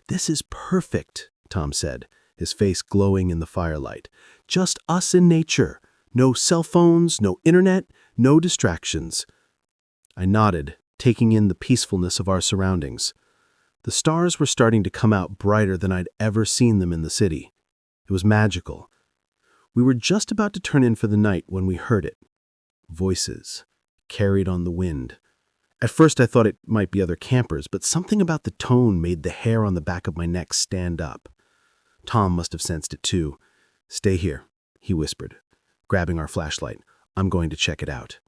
"This is perfect," Tom said, his face glowing in the firelight. "Just us and nature. No cell phones, no internet, no distractions." I nodded, taking in the peacefulness of our surroundings. The stars were starting to come out brighter than I'd ever seen them in the city. It was magical. We were just about to turn in for the night when we heard it. Voices, carried on the wind. At first I thought it might be other campers, but something about the tone made the hair on the back of my neck stand up. Tom must have sensed it too. "Stay here," he whispered, grabbing our flashlight. "I'm going to check it out."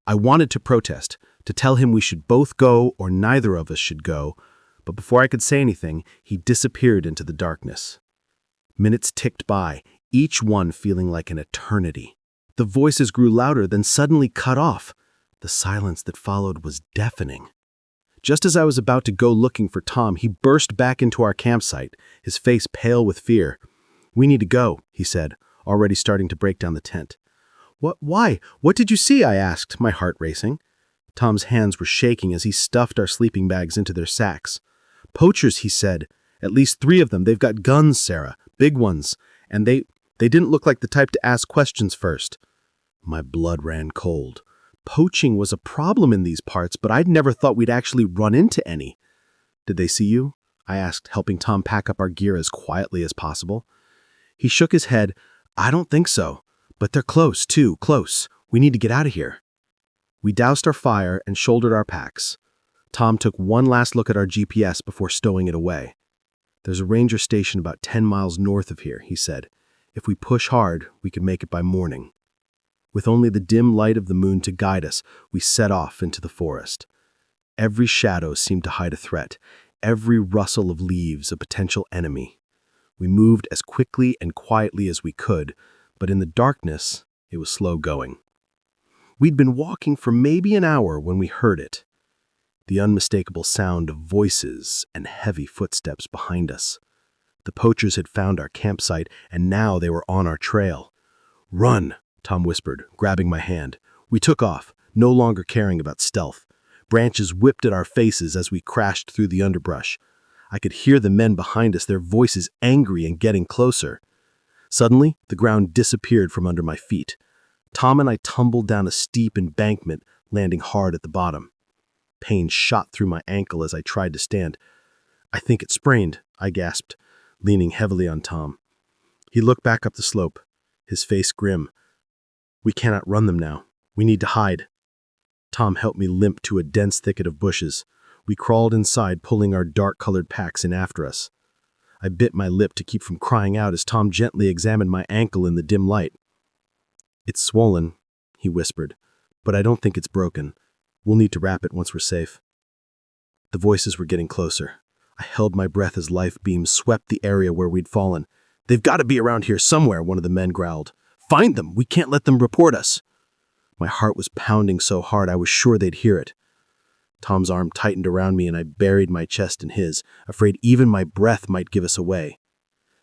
I wanted to protest, to tell him we should both go or neither of us should go, but before I could say anything, he disappeared into the darkness. Minutes ticked by, each one feeling like an eternity. The voices grew louder, then suddenly cut off. The silence that followed was deafening. Just as I was about to go looking for Tom, he burst back into our campsite, his face pale with fear. "We need to go," he said, already starting to break down the tent. Why? What did you see?" I asked, my heart racing. Tom's hands were shaking as he stuffed our sleeping bags into their sacks. "Poachers," he said. "At least 3 of them. They've got guns, Sarah. Big ones. And they didn't look like the type to ask questions first." My blood ran cold. Poaching was a problem in these parts, but I'd never thought we'd actually run into any. "Did they see you?" I asked, helping Tom pack up our gear as quietly as possible. He shook his head. "I don't think so. But they're close, too, close. We need to get out of here." We doused our fire and shouldered our packs. Tom took one last look at our GPS before stowing it away. "There's a ranger station about 10 miles north of here," he said. "If we push hard, we could make it by morning." With only the dim light of the moon to guide us, we set off into the forest. Every shadow seemed to hide a threat, every rustle of leaves a potential enemy. We moved as quickly and quietly as we could, but in the darkness, it was slow going. We'd been walking for maybe an hour when we heard it. The unmistakable sound of voices and heavy footsteps behind us. The poachers had found our campsite, and now they were on our trail. "Run," Tom whispered, grabbing my hand. We took off, no longer caring about stealth. Branches whipped at our faces as we crashed through the underbrush. I could hear the men behind us, their voices angry and getting closer. Suddenly, the ground disappeared from under my feet. Tom and I tumbled down a steep embankment, landing hard at the bottom. Pain shot through my ankle as I tried to stand. "I think it sprained," I gasped, leaning heavily on Tom. He looked back up the slope, his face grim. "We cannot run them now. We need to hide." Tom helped me limp to a dense thicket of bushes. We crawled inside, pulling our dark-colored packs in after us. I bit my lip to keep from crying out as Tom gently examined my ankle in the dim light. "It's swollen," he whispered, "but I don't think it's broken. We'll need to wrap it once we're safe." The voices were getting closer. I held my breath as life beams swept the area where we'd fallen. "They've got to be around here somewhere," one of the men growled. "Find them! We can't let them report us!" My heart was pounding so hard I was sure they'd hear it. Tom's arm tightened around me and I buried my chest in his, afraid even my breath might give us away.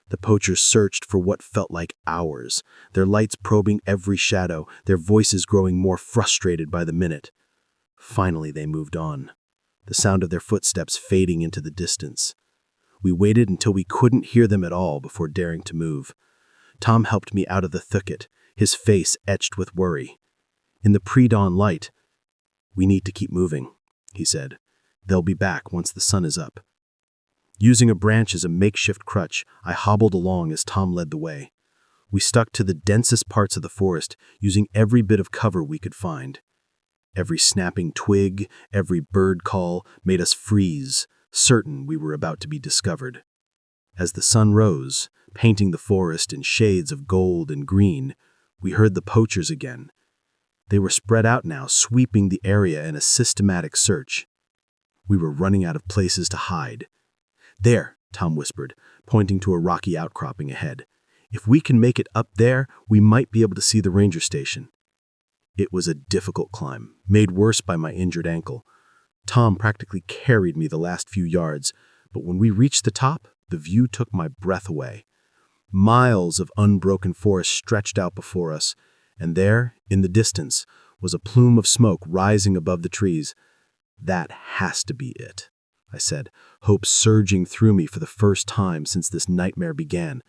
The poachers searched for what felt like hours, their lights probing every shadow, their voices growing more frustrated by the minute. Finally, they moved on, the sound of their footsteps fading into the distance. We waited until we couldn't hear them at all before daring to move. Tom helped me out of the thicket, his face etched with worry. In the pre-dawn light, "We need to keep moving," he said. "They'll be back once the sun is up." Using a branch as a makeshift crutch, I hobbled along as Tom led the way. We stuck to the densest parts of the forest, using every bit of cover we could find. Every snapping twig, every bird call made us freeze, certain we were about to be discovered. As the sun rose, painting the forest in shades of gold and green, we heard the poachers again. They were spread out now, sweeping the area in a systematic search. We were running out of places to hide. "There," Tom whispered, pointing to a rocky outcropping ahead. "If we can make it up there, we might be able to see the ranger station." It was a difficult climb, made worse by my injured ankle. Tom practically carried me the last few yards, but when we reached the top, the view took my breath away. Miles of unbroken forest stretched out before us, and there, in the distance, was a plume of smoke rising above the trees. "That has to be it," I said, hope surging through me for the first time since this nightmare began.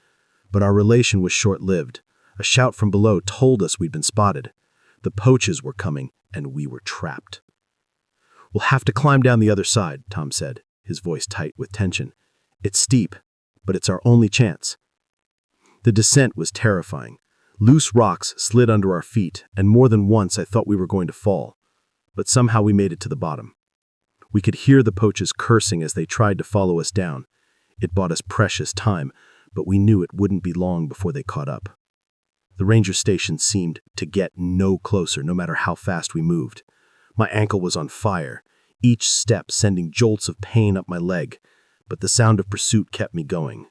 But our relation was short-lived. A shout from below told us we'd been spotted. The poachers were coming, and we were trapped. "We'll have to climb down the other side," Tom said, his voice tight with tension. "It's steep, but it's our only chance." The descent was terrifying. Loose rocks slid under our feet, and more than once I thought we were going to fall. But somehow we made it to the bottom. We could hear the poachers cursing as they tried to follow us down. It bought us precious time, but we knew it wouldn't be long before they caught up. The ranger station seemed to get no closer, no matter how fast we moved. My ankle was on fire, each step sending jolts of pain up my leg, but the sound of pursuit kept me going.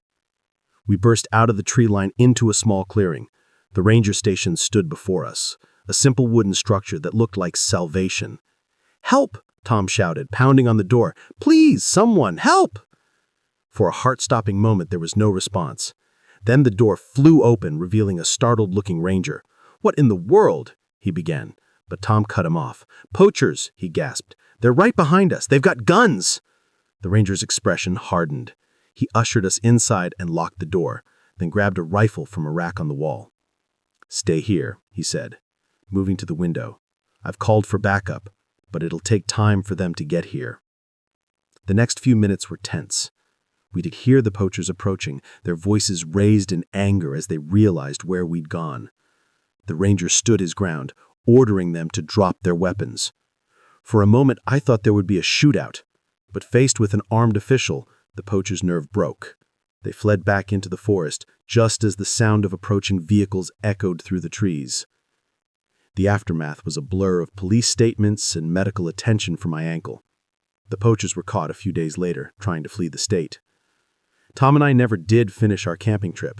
We burst out of the tree line into a small clearing. The ranger station stood before us, a simple wooden structure that looked like salvation. "Help!" Tom shouted, pounding on the door. "Please, someone, help!" For a heart-stopping moment, there was no response. Then the door flew open, revealing a startled-looking ranger. "What in the world?" he began, but Tom cut him off. "Poachers," he gasped. "They're right behind us. They've got guns!" The ranger's expression hardened. He ushered us inside and locked the door, then grabbed a rifle from a rack on the wall. "Stay here," he said, moving to the window. "I've called for backup, but it'll take time for them to get here." The next few minutes were tense. We could hear the poachers approaching, their voices raised in anger as they realized where we'd gone. The ranger stood his ground, ordering them to drop their weapons. For a moment, I thought there would be a shootout, but faced with an armed official, the poachers' nerve broke. They fled back into the forest, just as the sound of approaching vehicles echoed through the trees. The aftermath was a blur of police statements and medical attention for my ankle. The poachers were caught a few days later, trying to flee the state. Tom and I never did finish our camping trip,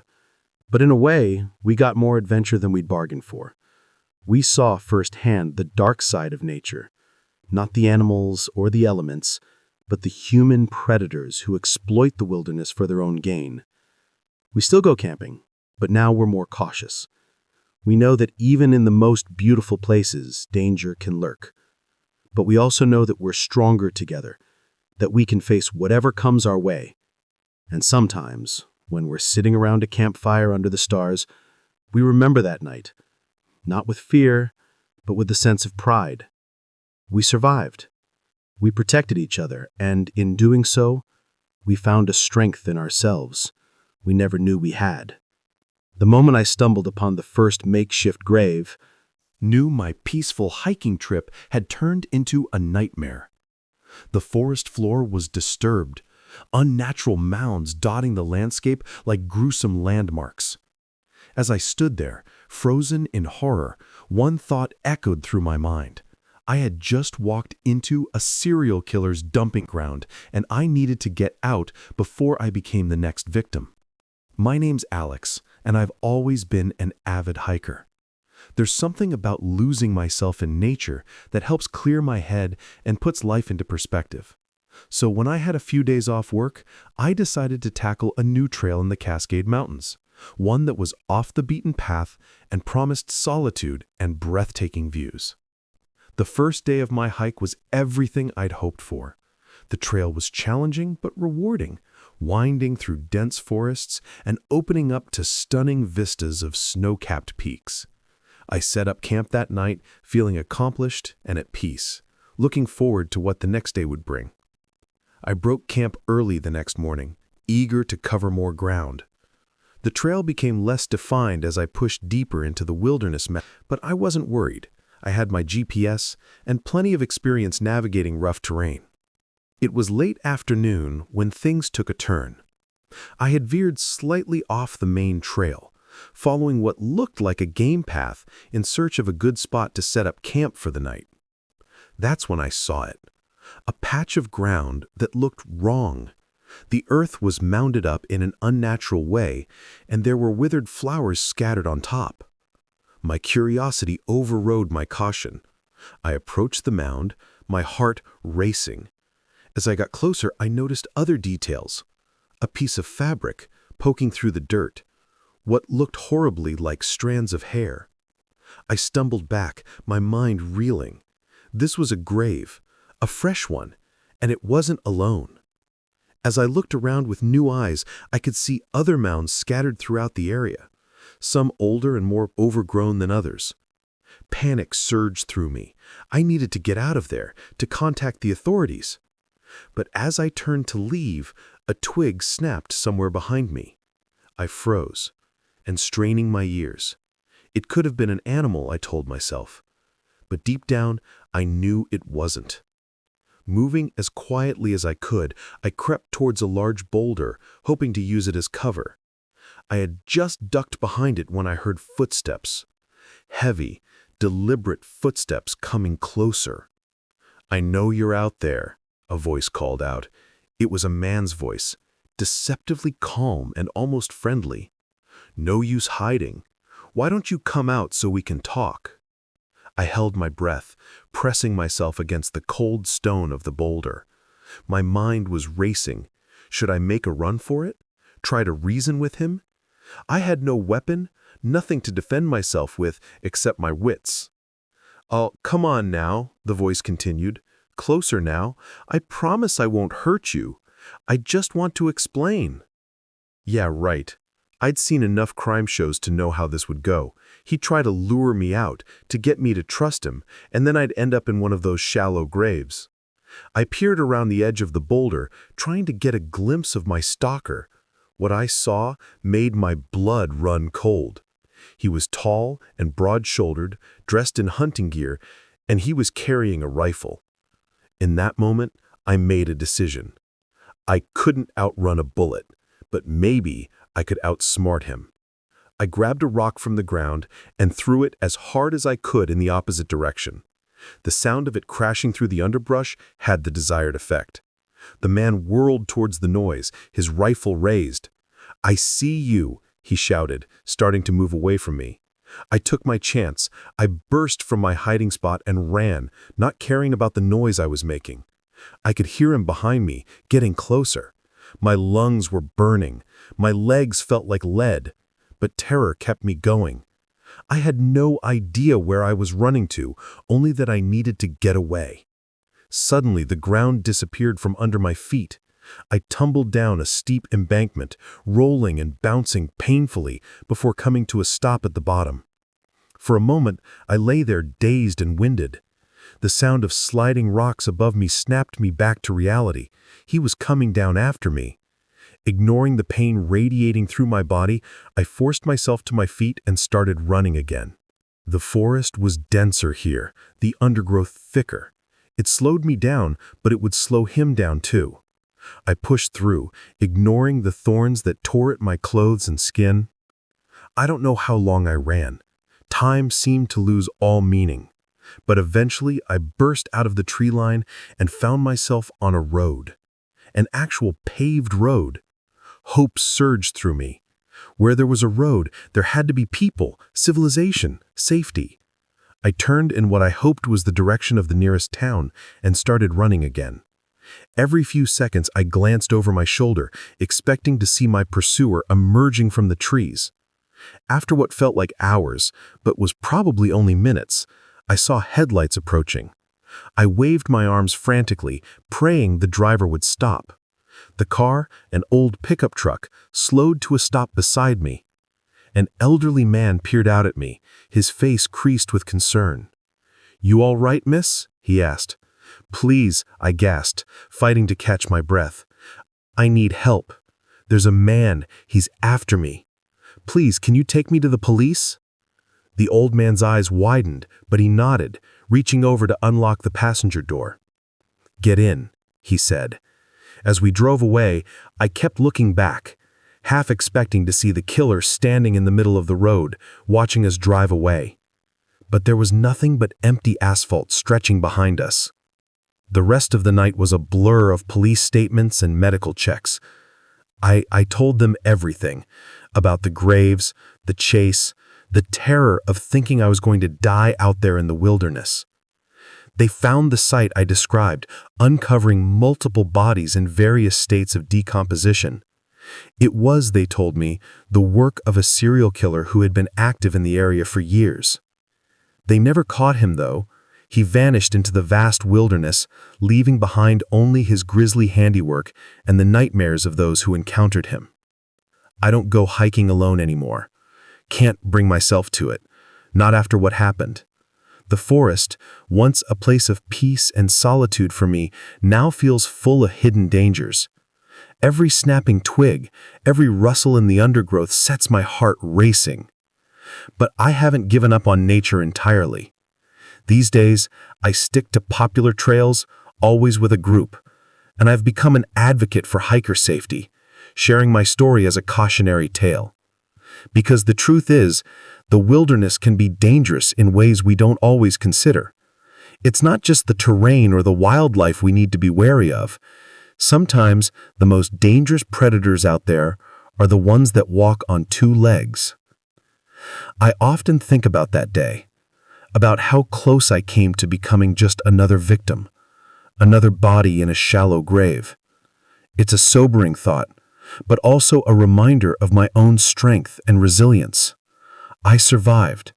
but in a way, we got more adventure than we'd bargained for. We saw firsthand the dark side of nature, not the animals or the elements, but the human predators who exploit the wilderness for their own gain. We still go camping, but now we're more cautious. We know that even in the most beautiful places, danger can lurk. But we also know that we're stronger together, that we can face whatever comes our way. And sometimes, when we're sitting around a campfire under the stars, we remember that night, not with fear, but with a sense of pride. We survived. We protected each other, and in doing so, we found a strength in ourselves we never knew we had. The moment I stumbled upon the first makeshift grave, Knew my peaceful hiking trip had turned into a nightmare. The forest floor was disturbed, unnatural mounds dotting the landscape like gruesome landmarks. As I stood there, frozen in horror, one thought echoed through my mind. I had just walked into a serial killer's dumping ground, and I needed to get out before I became the next victim. My name's Alex, and I've always been an avid hiker. There's something about losing myself in nature that helps clear my head and puts life into perspective. So when I had a few days off work, I decided to tackle a new trail in the Cascade Mountains, one that was off the beaten path and promised solitude and breathtaking views. The first day of my hike was everything I'd hoped for. The trail was challenging but rewarding, winding through dense forests and opening up to stunning vistas of snow-capped peaks. I set up camp that night, feeling accomplished and at peace, looking forward to what the next day would bring. I broke camp early the next morning, eager to cover more ground. The trail became less defined as I pushed deeper into the wilderness, but I wasn't worried. I had my GPS and plenty of experience navigating rough terrain. It was late afternoon when things took a turn. I had veered slightly off the main trail, following what looked like a game path in search of a good spot to set up camp for the night. That's when I saw it. A patch of ground that looked wrong. The earth was mounded up in an unnatural way, and there were withered flowers scattered on top. My curiosity overrode my caution. I approached the mound, my heart racing. As I got closer, I noticed other details. A piece of fabric poking through the dirt, what looked horribly like strands of hair. I stumbled back, my mind reeling. This was a grave, a fresh one, and it wasn't alone. As I looked around with new eyes, I could see other mounds scattered throughout the area, some older and more overgrown than others. Panic surged through me. I needed to get out of there, to contact the authorities. But as I turned to leave, a twig snapped somewhere behind me. I froze, and straining my ears. It could have been an animal, I told myself. But deep down, I knew it wasn't. Moving as quietly as I could, I crept towards a large boulder, hoping to use it as cover. I had just ducked behind it when I heard footsteps. Heavy, deliberate footsteps coming closer. "I know you're out there," a voice called out. It was a man's voice, deceptively calm and almost friendly. "No use hiding. Why don't you come out so we can talk?" I held my breath, pressing myself against the cold stone of the boulder. My mind was racing. Should I make a run for it? Try to reason with him? I had no weapon, nothing to defend myself with except my wits. "Oh, come on now," the voice continued. "Closer now. I promise I won't hurt you. I just want to explain." Yeah, right. I'd seen enough crime shows to know how this would go. He'd try to lure me out, to get me to trust him, and then I'd end up in one of those shallow graves. I peered around the edge of the boulder, trying to get a glimpse of my stalker. What I saw made my blood run cold. He was tall and broad-shouldered, dressed in hunting gear, and he was carrying a rifle. In that moment, I made a decision. I couldn't outrun a bullet, but maybe I could outsmart him. I grabbed a rock from the ground and threw it as hard as I could in the opposite direction. The sound of it crashing through the underbrush had the desired effect. The man whirled towards the noise, his rifle raised. "I see you," he shouted, starting to move away from me. I took my chance. I burst from my hiding spot and ran, not caring about the noise I was making. I could hear him behind me, getting closer. My lungs were burning. My legs felt like lead, but terror kept me going. I had no idea where I was running to, only that I needed to get away. Suddenly, the ground disappeared from under my feet. I tumbled down a steep embankment, rolling and bouncing painfully before coming to a stop at the bottom. For a moment, I lay there dazed and winded. The sound of sliding rocks above me snapped me back to reality. He was coming down after me. Ignoring the pain radiating through my body, I forced myself to my feet and started running again. The forest was denser here, the undergrowth thicker. It slowed me down, but it would slow him down too. I pushed through, ignoring the thorns that tore at my clothes and skin. I don't know how long I ran. Time seemed to lose all meaning. But eventually I burst out of the tree line and found myself on a road. An actual paved road. Hope surged through me. Where there was a road, there had to be people, civilization, safety. I turned in what I hoped was the direction of the nearest town and started running again. Every few seconds I glanced over my shoulder, expecting to see my pursuer emerging from the trees. After what felt like hours, but was probably only minutes, I saw headlights approaching. I waved my arms frantically, praying the driver would stop. The car, an old pickup truck, slowed to a stop beside me. An elderly man peered out at me, his face creased with concern. "You all right, miss?" he asked. "Please," I gasped, fighting to catch my breath. "I need help. There's a man. He's after me. Please, can you take me to the police?" The old man's eyes widened, but he nodded, reaching over to unlock the passenger door. "Get in," he said. As we drove away, I kept looking back, half expecting to see the killer standing in the middle of the road, watching us drive away. But there was nothing but empty asphalt stretching behind us. The rest of the night was a blur of police statements and medical checks. I told them everything, about the graves, the chase, the terror of thinking I was going to die out there in the wilderness. They found the site I described, uncovering multiple bodies in various states of decomposition. It was, they told me, the work of a serial killer who had been active in the area for years. They never caught him, though. He vanished into the vast wilderness, leaving behind only his grisly handiwork and the nightmares of those who encountered him. I don't go hiking alone anymore. Can't bring myself to it, not after what happened. The forest, once a place of peace and solitude for me, now feels full of hidden dangers. Every snapping twig, every rustle in the undergrowth sets my heart racing. But I haven't given up on nature entirely. These days, I stick to popular trails, always with a group, and I've become an advocate for hiker safety, sharing my story as a cautionary tale. Because the truth is, the wilderness can be dangerous in ways we don't always consider. It's not just the terrain or the wildlife we need to be wary of. Sometimes the most dangerous predators out there are the ones that walk on two legs. I often think about that day, about how close I came to becoming just another victim, another body in a shallow grave. It's a sobering thought, but also a reminder of my own strength and resilience. I survived.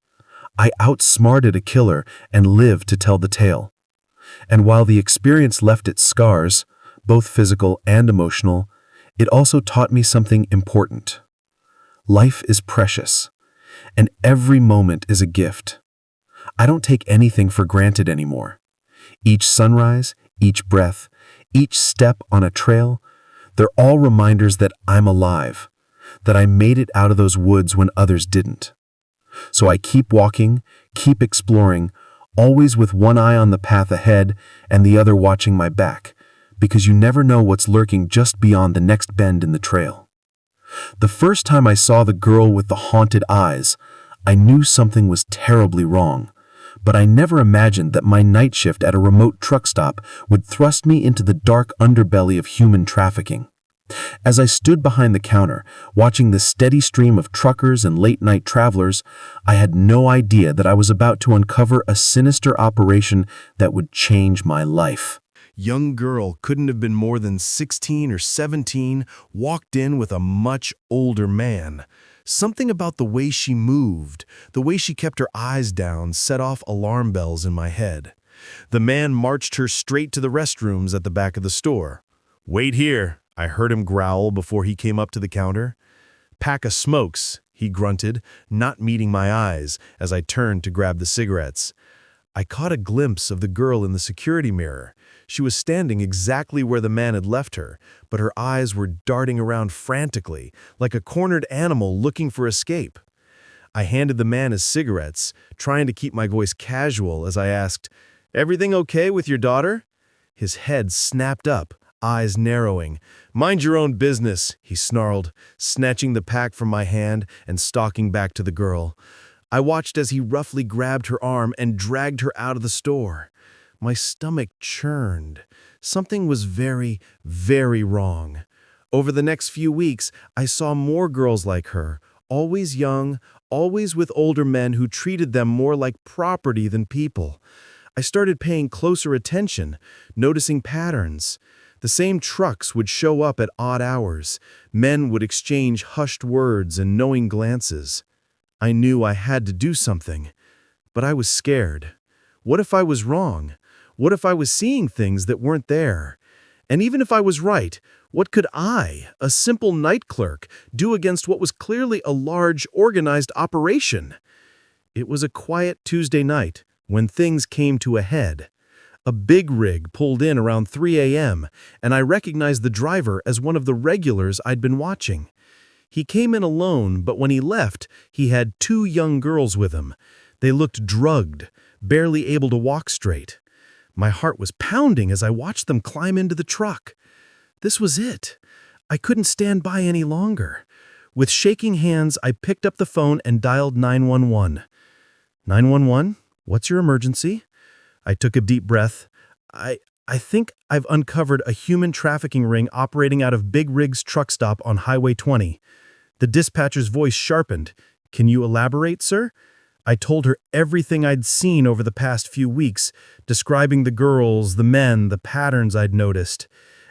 I outsmarted a killer and lived to tell the tale. And while the experience left its scars, both physical and emotional, it also taught me something important. Life is precious, and every moment is a gift. I don't take anything for granted anymore. Each sunrise, each breath, each step on a trail, they're all reminders that I'm alive, that I made it out of those woods when others didn't. So I keep walking, keep exploring, always with one eye on the path ahead and the other watching my back, because you never know what's lurking just beyond the next bend in the trail. The first time I saw the girl with the haunted eyes, I knew something was terribly wrong, but I never imagined that my night shift at a remote truck stop would thrust me into the dark underbelly of human trafficking. As I stood behind the counter, watching the steady stream of truckers and late-night travelers, I had no idea that I was about to uncover a sinister operation that would change my life. Young girl couldn't have been more than 16 or 17, walked in with a much older man. Something about the way she moved, the way she kept her eyes down, set off alarm bells in my head. The man marched her straight to the restrooms at the back of the store. "Wait here," I heard him growl before he came up to the counter. "Pack of smokes," he grunted, not meeting my eyes as I turned to grab the cigarettes. I caught a glimpse of the girl in the security mirror. She was standing exactly where the man had left her, but her eyes were darting around frantically, like a cornered animal looking for escape. I handed the man his cigarettes, trying to keep my voice casual as I asked, "Everything okay with your daughter?" His head snapped up, eyes narrowing. "Mind your own business," he snarled, snatching the pack from my hand and stalking back to the girl. I watched as he roughly grabbed her arm and dragged her out of the store. My stomach churned. Something was very, very wrong. Over the next few weeks, I saw more girls like her, always young, always with older men who treated them more like property than people. I started paying closer attention, noticing patterns. The same trucks would show up at odd hours. Men would exchange hushed words and knowing glances. I knew I had to do something, but I was scared. What if I was wrong? What if I was seeing things that weren't there? And even if I was right, what could I, a simple night clerk, do against what was clearly a large, organized operation? It was a quiet Tuesday night when things came to a head. A big rig pulled in around 3 a.m., and I recognized the driver as one of the regulars I'd been watching. He came in alone, but when he left, he had 2 young girls with him. They looked drugged, barely able to walk straight. My heart was pounding as I watched them climb into the truck. This was it. I couldn't stand by any longer. With shaking hands, I picked up the phone and dialed 911. 911? What's your emergency? I took a deep breath. I think I've uncovered a human trafficking ring operating out of Big Rig's truck stop on Highway 20. The dispatcher's voice sharpened. Can you elaborate, sir? I told her everything I'd seen over the past few weeks, describing the girls, the men, the patterns I'd noticed.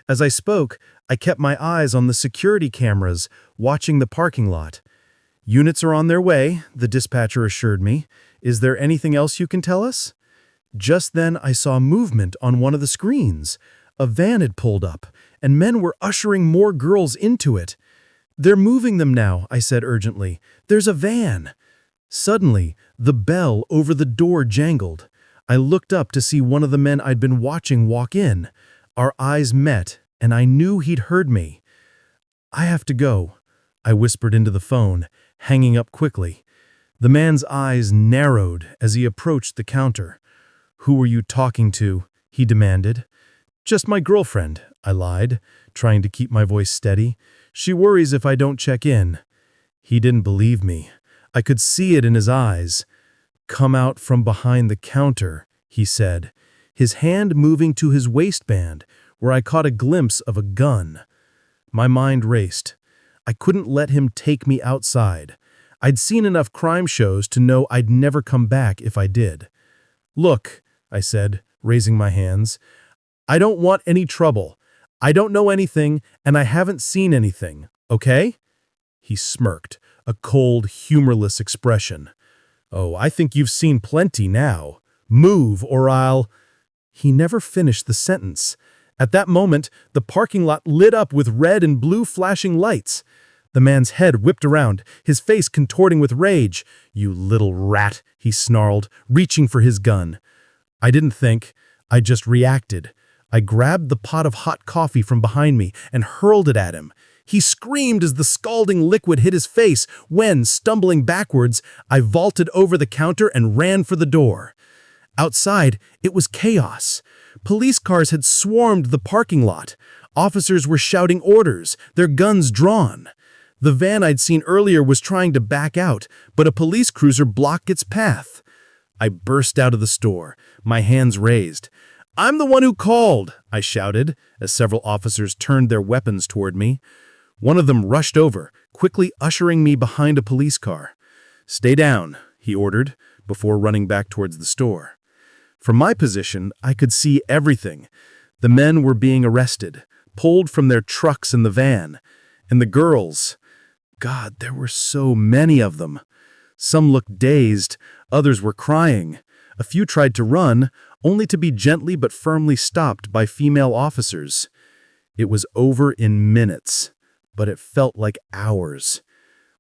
As I spoke, I kept my eyes on the security cameras, watching the parking lot. Units are on their way, the dispatcher assured me. Is there anything else you can tell us? Just then, I saw movement on one of the screens. A van had pulled up, and men were ushering more girls into it. They're moving them now, I said urgently. There's a van. Suddenly, the bell over the door jangled. I looked up to see one of the men I'd been watching walk in. Our eyes met, and I knew he'd heard me. I have to go, I whispered into the phone, hanging up quickly. The man's eyes narrowed as he approached the counter. "Who were you talking to?" he demanded. "Just my girlfriend," I lied, trying to keep my voice steady. "She worries if I don't check in." He didn't believe me. I could see it in his eyes. "Come out from behind the counter," he said, his hand moving to his waistband, where I caught a glimpse of a gun. My mind raced. I couldn't let him take me outside. I'd seen enough crime shows to know I'd never come back if I did. "Look," I said, raising my hands, "I don't want any trouble. I don't know anything, and I haven't seen anything, okay?" He smirked, a cold, humorless expression. "Oh, I think you've seen plenty now. Move, or I'll—" He never finished the sentence. At that moment, the parking lot lit up with red and blue flashing lights. The man's head whipped around, his face contorting with rage. "You little rat," he snarled, reaching for his gun. I didn't think. I just reacted. I grabbed the pot of hot coffee from behind me and hurled it at him. He screamed as the scalding liquid hit his face when, stumbling backwards, I vaulted over the counter and ran for the door. Outside, it was chaos. Police cars had swarmed the parking lot. Officers were shouting orders, their guns drawn. The van I'd seen earlier was trying to back out, but a police cruiser blocked its path. I burst out of the store, my hands raised. "I'm the one who called," I shouted, as several officers turned their weapons toward me. One of them rushed over, quickly ushering me behind a police car. "Stay down," he ordered, before running back towards the store. From my position, I could see everything. The men were being arrested, pulled from their trucks in the van. And the girls, God, there were so many of them. Some looked dazed, others were crying. A few tried to run, only to be gently but firmly stopped by female officers. It was over in minutes, but it felt like hours.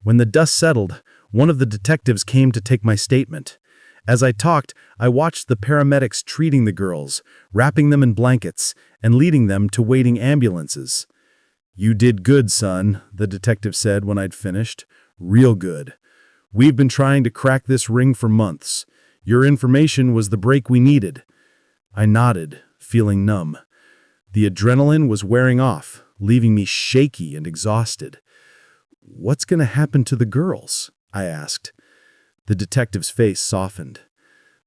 When the dust settled, one of the detectives came to take my statement. As I talked, I watched the paramedics treating the girls, wrapping them in blankets, and leading them to waiting ambulances. "You did good, son," the detective said when I'd finished. "Real good. We've been trying to crack this ring for months. Your information was the break we needed." I nodded, feeling numb. The adrenaline was wearing off, leaving me shaky and exhausted. "What's going to happen to the girls?" I asked. The detective's face softened.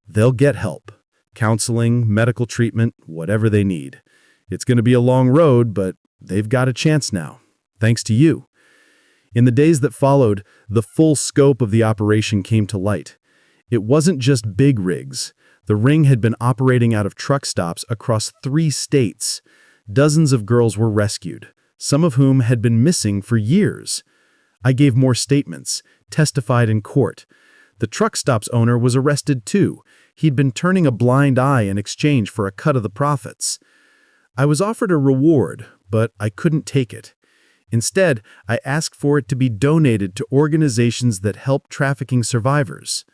"They'll get help. Counseling, medical treatment, whatever they need. It's going to be a long road, but they've got a chance now, thanks to you." In the days that followed, the full scope of the operation came to light. It wasn't just big rigs. The ring had been operating out of truck stops across 3 states. Dozens of girls were rescued, some of whom had been missing for years. I gave more statements, testified in court. The truck stop's owner was arrested too. He'd been turning a blind eye in exchange for a cut of the profits. I was offered a reward, but I couldn't take it. Instead, I asked for it to be donated to organizations that help trafficking survivors.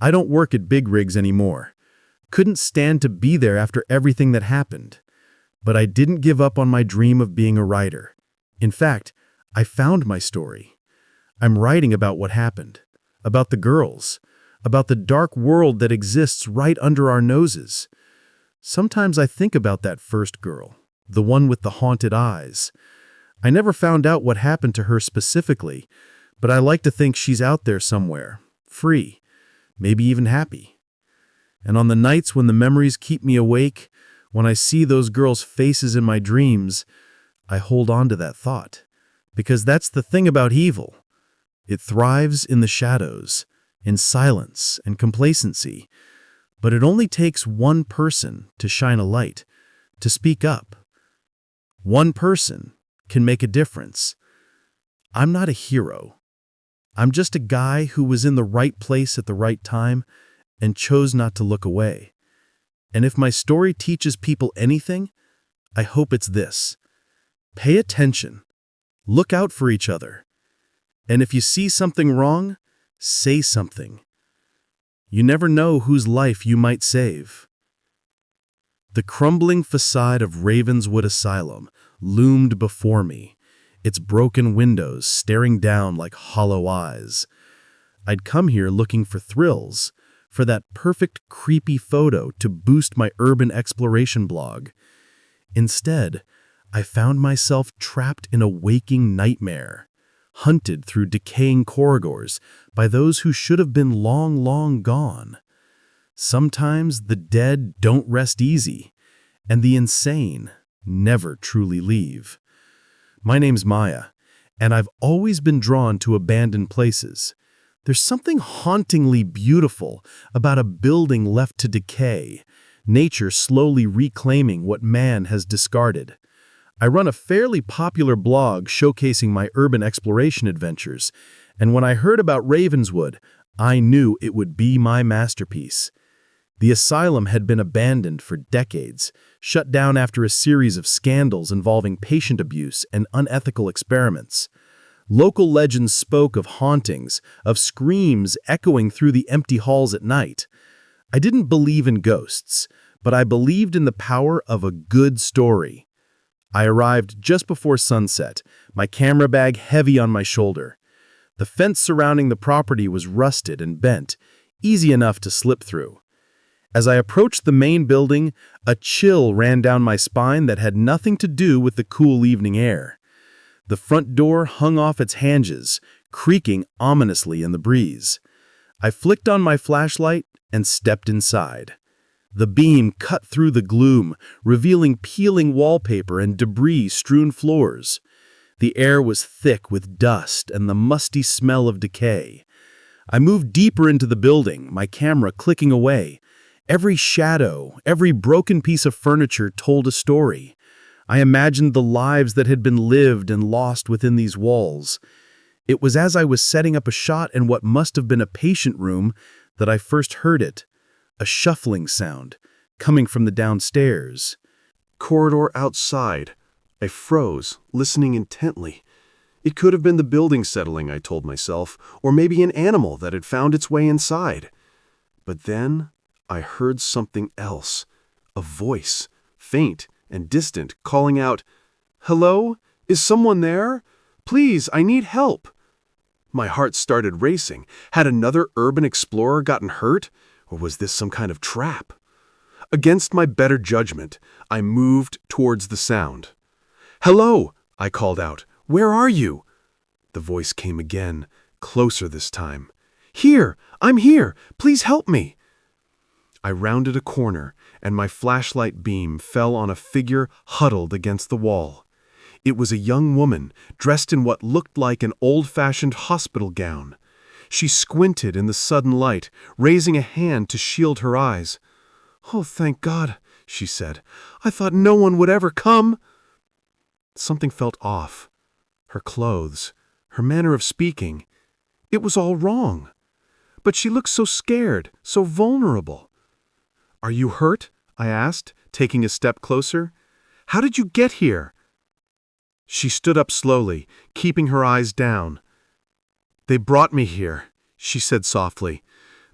I don't work at big rigs anymore. Couldn't stand to be there after everything that happened. But I didn't give up on my dream of being a writer. In fact, I found my story. I'm writing about what happened, about the girls, about the dark world that exists right under our noses. Sometimes I think about that first girl, the one with the haunted eyes. I never found out what happened to her specifically, but I like to think she's out there somewhere, free, maybe even happy. And on the nights when the memories keep me awake, when I see those girls' faces in my dreams, I hold on to that thought. Because that's the thing about evil. It thrives in the shadows, in silence and complacency. But it only takes one person to shine a light, to speak up. One person can make a difference. I'm not a hero. I'm just a guy who was in the right place at the right time and chose not to look away. And if my story teaches people anything, I hope it's this. Pay attention. Look out for each other. And if you see something wrong, say something. You never know whose life you might save. The crumbling facade of Ravenswood Asylum loomed before me, its broken windows staring down like hollow eyes. I'd come here looking for thrills, for that perfect creepy photo to boost my urban exploration blog. Instead, I found myself trapped in a waking nightmare, hunted through decaying corridors by those who should have been long, long gone. Sometimes the dead don't rest easy, and the insane never truly leave. My name's Maya, and I've always been drawn to abandoned places. There's something hauntingly beautiful about a building left to decay, nature slowly reclaiming what man has discarded. I run a fairly popular blog showcasing my urban exploration adventures, and when I heard about Ravenswood, I knew it would be my masterpiece. The asylum had been abandoned for decades, shut down after a series of scandals involving patient abuse and unethical experiments. Local legends spoke of hauntings, of screams echoing through the empty halls at night. I didn't believe in ghosts, but I believed in the power of a good story. I arrived just before sunset, my camera bag heavy on my shoulder. The fence surrounding the property was rusted and bent, easy enough to slip through. As I approached the main building, a chill ran down my spine that had nothing to do with the cool evening air. The front door hung off its hinges, creaking ominously in the breeze. I flicked on my flashlight and stepped inside. The beam cut through the gloom, revealing peeling wallpaper and debris-strewn floors. The air was thick with dust and the musty smell of decay. I moved deeper into the building, my camera clicking away. Every shadow, every broken piece of furniture told a story. I imagined the lives that had been lived and lost within these walls. It was as I was setting up a shot in what must have been a patient room that I first heard it, a shuffling sound coming from the downstairs. Corridor outside. I froze, listening intently. It could have been the building settling, I told myself, or maybe an animal that had found its way inside. But then I heard something else, a voice, faint and distant, calling out, "Hello? Is someone there? Please, I need help." My heart started racing. Had another urban explorer gotten hurt? Or was this some kind of trap? Against my better judgment, I moved towards the sound. "Hello," I called out. "Where are you?" The voice came again, closer this time. "Here! I'm here! Please help me!" I rounded a corner, and my flashlight beam fell on a figure huddled against the wall. It was a young woman, dressed in what looked like an old-fashioned hospital gown. She squinted in the sudden light, raising a hand to shield her eyes. "Oh, thank God," she said. "I thought no one would ever come." Something felt off. Her clothes, her manner of speaking. It was all wrong. But she looked so scared, so vulnerable. "Are you hurt?" I asked, taking a step closer. "How did you get here?" She stood up slowly, keeping her eyes down. "They brought me here," she said softly.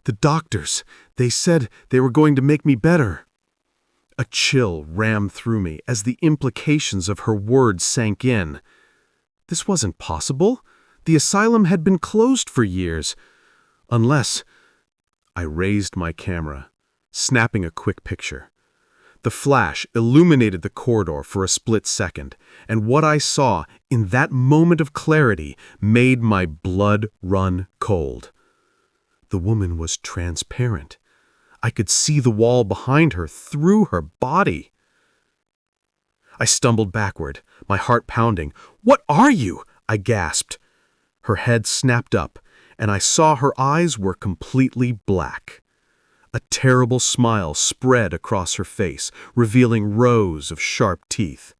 "The doctors, they said they were going to make me better." A chill ran through me as the implications of her words sank in. This wasn't possible. The asylum had been closed for years. Unless... I raised my camera, snapping a quick picture. The flash illuminated the corridor for a split second, and what I saw in that moment of clarity made my blood run cold. The woman was transparent. I could see the wall behind her through her body. I stumbled backward, my heart pounding. "What are you?" I gasped. Her head snapped up, and I saw her eyes were completely black. A terrible smile spread across her face, revealing rows of sharp teeth.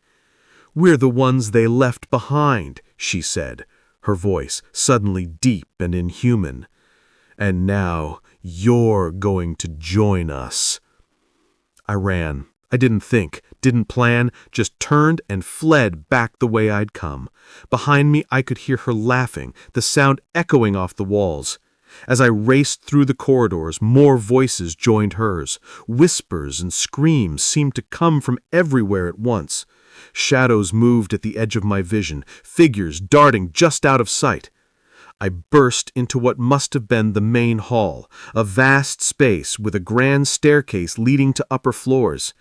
"We're the ones they left behind," she said, her voice suddenly deep and inhuman. "And now you're going to join us." I ran. I didn't think, didn't plan, just turned and fled back the way I'd come. Behind me, I could hear her laughing, the sound echoing off the walls. As I raced through the corridors, more voices joined hers. Whispers and screams seemed to come from everywhere at once. Shadows moved at the edge of my vision, figures darting just out of sight. I burst into what must have been the main hall, a vast space with a grand staircase leading to upper floors.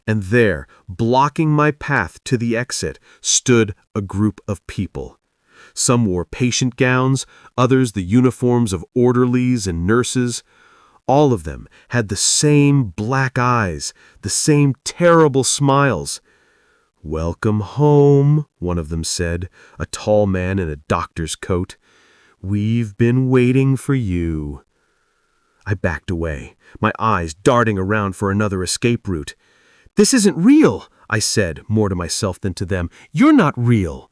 And there, blocking my path to the exit, stood a group of people. Some wore patient gowns, others the uniforms of orderlies and nurses. All of them had the same black eyes, the same terrible smiles. "Welcome home," one of them said, a tall man in a doctor's coat. "We've been waiting for you." I backed away, my eyes darting around for another escape route. "This isn't real," I said, more to myself than to them. "You're not real."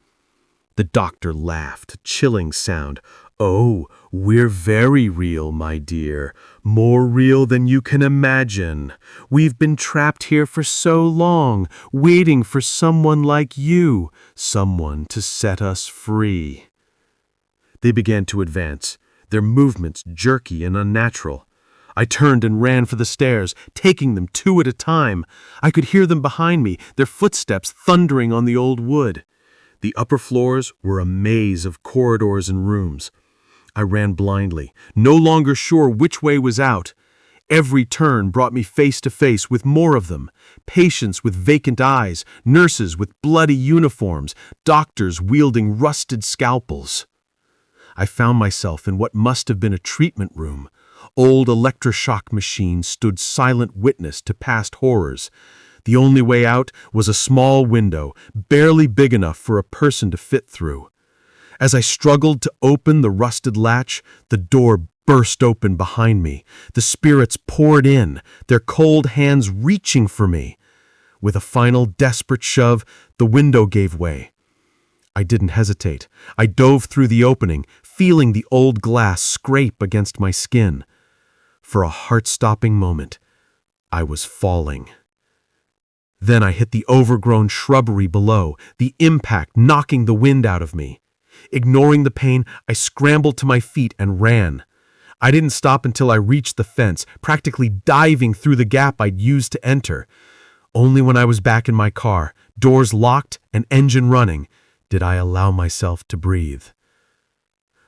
The doctor laughed, a chilling sound. "Oh, we're very real, my dear. More real than you can imagine. We've been trapped here for so long, waiting for someone like you, someone to set us free." They began to advance, their movements jerky and unnatural. I turned and ran for the stairs, taking them two at a time. I could hear them behind me, their footsteps thundering on the old wood. The upper floors were a maze of corridors and rooms. I ran blindly, no longer sure which way was out. Every turn brought me face to face with more of them. Patients with vacant eyes, nurses with bloody uniforms, doctors wielding rusted scalpels. I found myself in what must have been a treatment room. Old electroshock machines stood silent witness to past horrors. The only way out was a small window, barely big enough for a person to fit through. As I struggled to open the rusted latch, the door burst open behind me. The spirits poured in, their cold hands reaching for me. With a final desperate shove, the window gave way. I didn't hesitate. I dove through the opening, feeling the old glass scrape against my skin. For a heart-stopping moment, I was falling. Then I hit the overgrown shrubbery below, the impact knocking the wind out of me. Ignoring the pain, I scrambled to my feet and ran. I didn't stop until I reached the fence, practically diving through the gap I'd used to enter. Only when I was back in my car, doors locked and engine running, did I allow myself to breathe.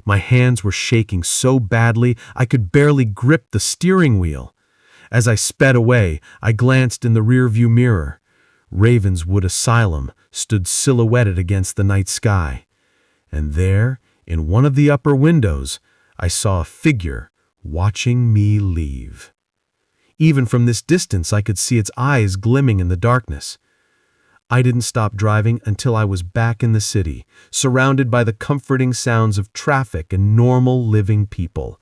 My hands were shaking so badly I could barely grip the steering wheel. As I sped away, I glanced in the rearview mirror. Ravenswood Asylum stood silhouetted against the night sky. And there, in one of the upper windows, I saw a figure watching me leave. Even from this distance, I could see its eyes glimmering in the darkness. I didn't stop driving until I was back in the city, surrounded by the comforting sounds of traffic and normal living people.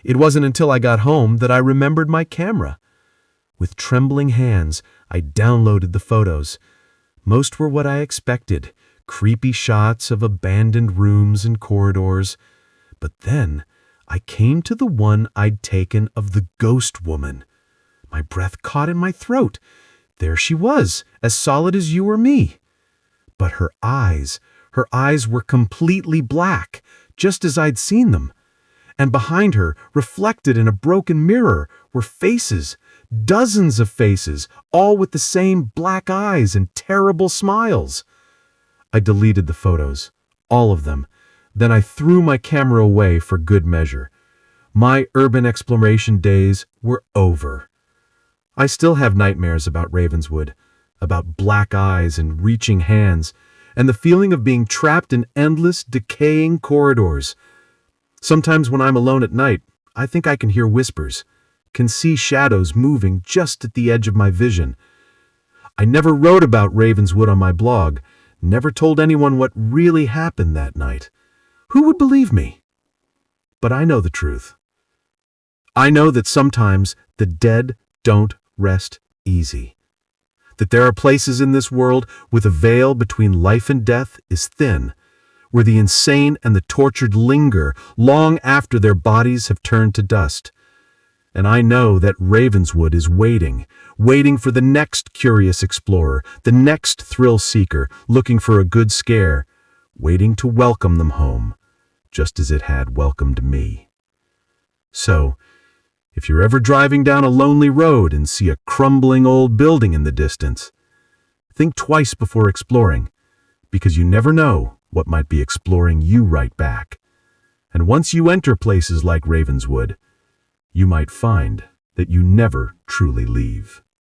It wasn't until I got home that I remembered my camera. With trembling hands, I downloaded the photos. Most were what I expected, creepy shots of abandoned rooms and corridors. But then I came to the one I'd taken of the ghost woman. My breath caught in my throat. There she was, as solid as you or me. But her eyes were completely black, just as I'd seen them. And behind her, reflected in a broken mirror, were faces, dozens of faces, all with the same black eyes and terrible smiles. I deleted the photos, all of them. Then I threw my camera away for good measure. My urban exploration days were over. I still have nightmares about Ravenswood, about black eyes and reaching hands, and the feeling of being trapped in endless, decaying corridors. Sometimes when I'm alone at night, I think I can hear whispers, can see shadows moving just at the edge of my vision. I never wrote about Ravenswood on my blog, never told anyone what really happened that night. Who would believe me? But I know the truth. I know that sometimes the dead don't rest easy. That there are places in this world where the veil between life and death is thin, where the insane and the tortured linger long after their bodies have turned to dust. And I know that Ravenswood is waiting for the next curious explorer, the next thrill seeker looking for a good scare, waiting to welcome them home, just as it had welcomed me. So, if you're ever driving down a lonely road and see a crumbling old building in the distance, think twice before exploring, because you never know what might be exploring you right back. And once you enter places like Ravenswood, you might find that you never truly leave.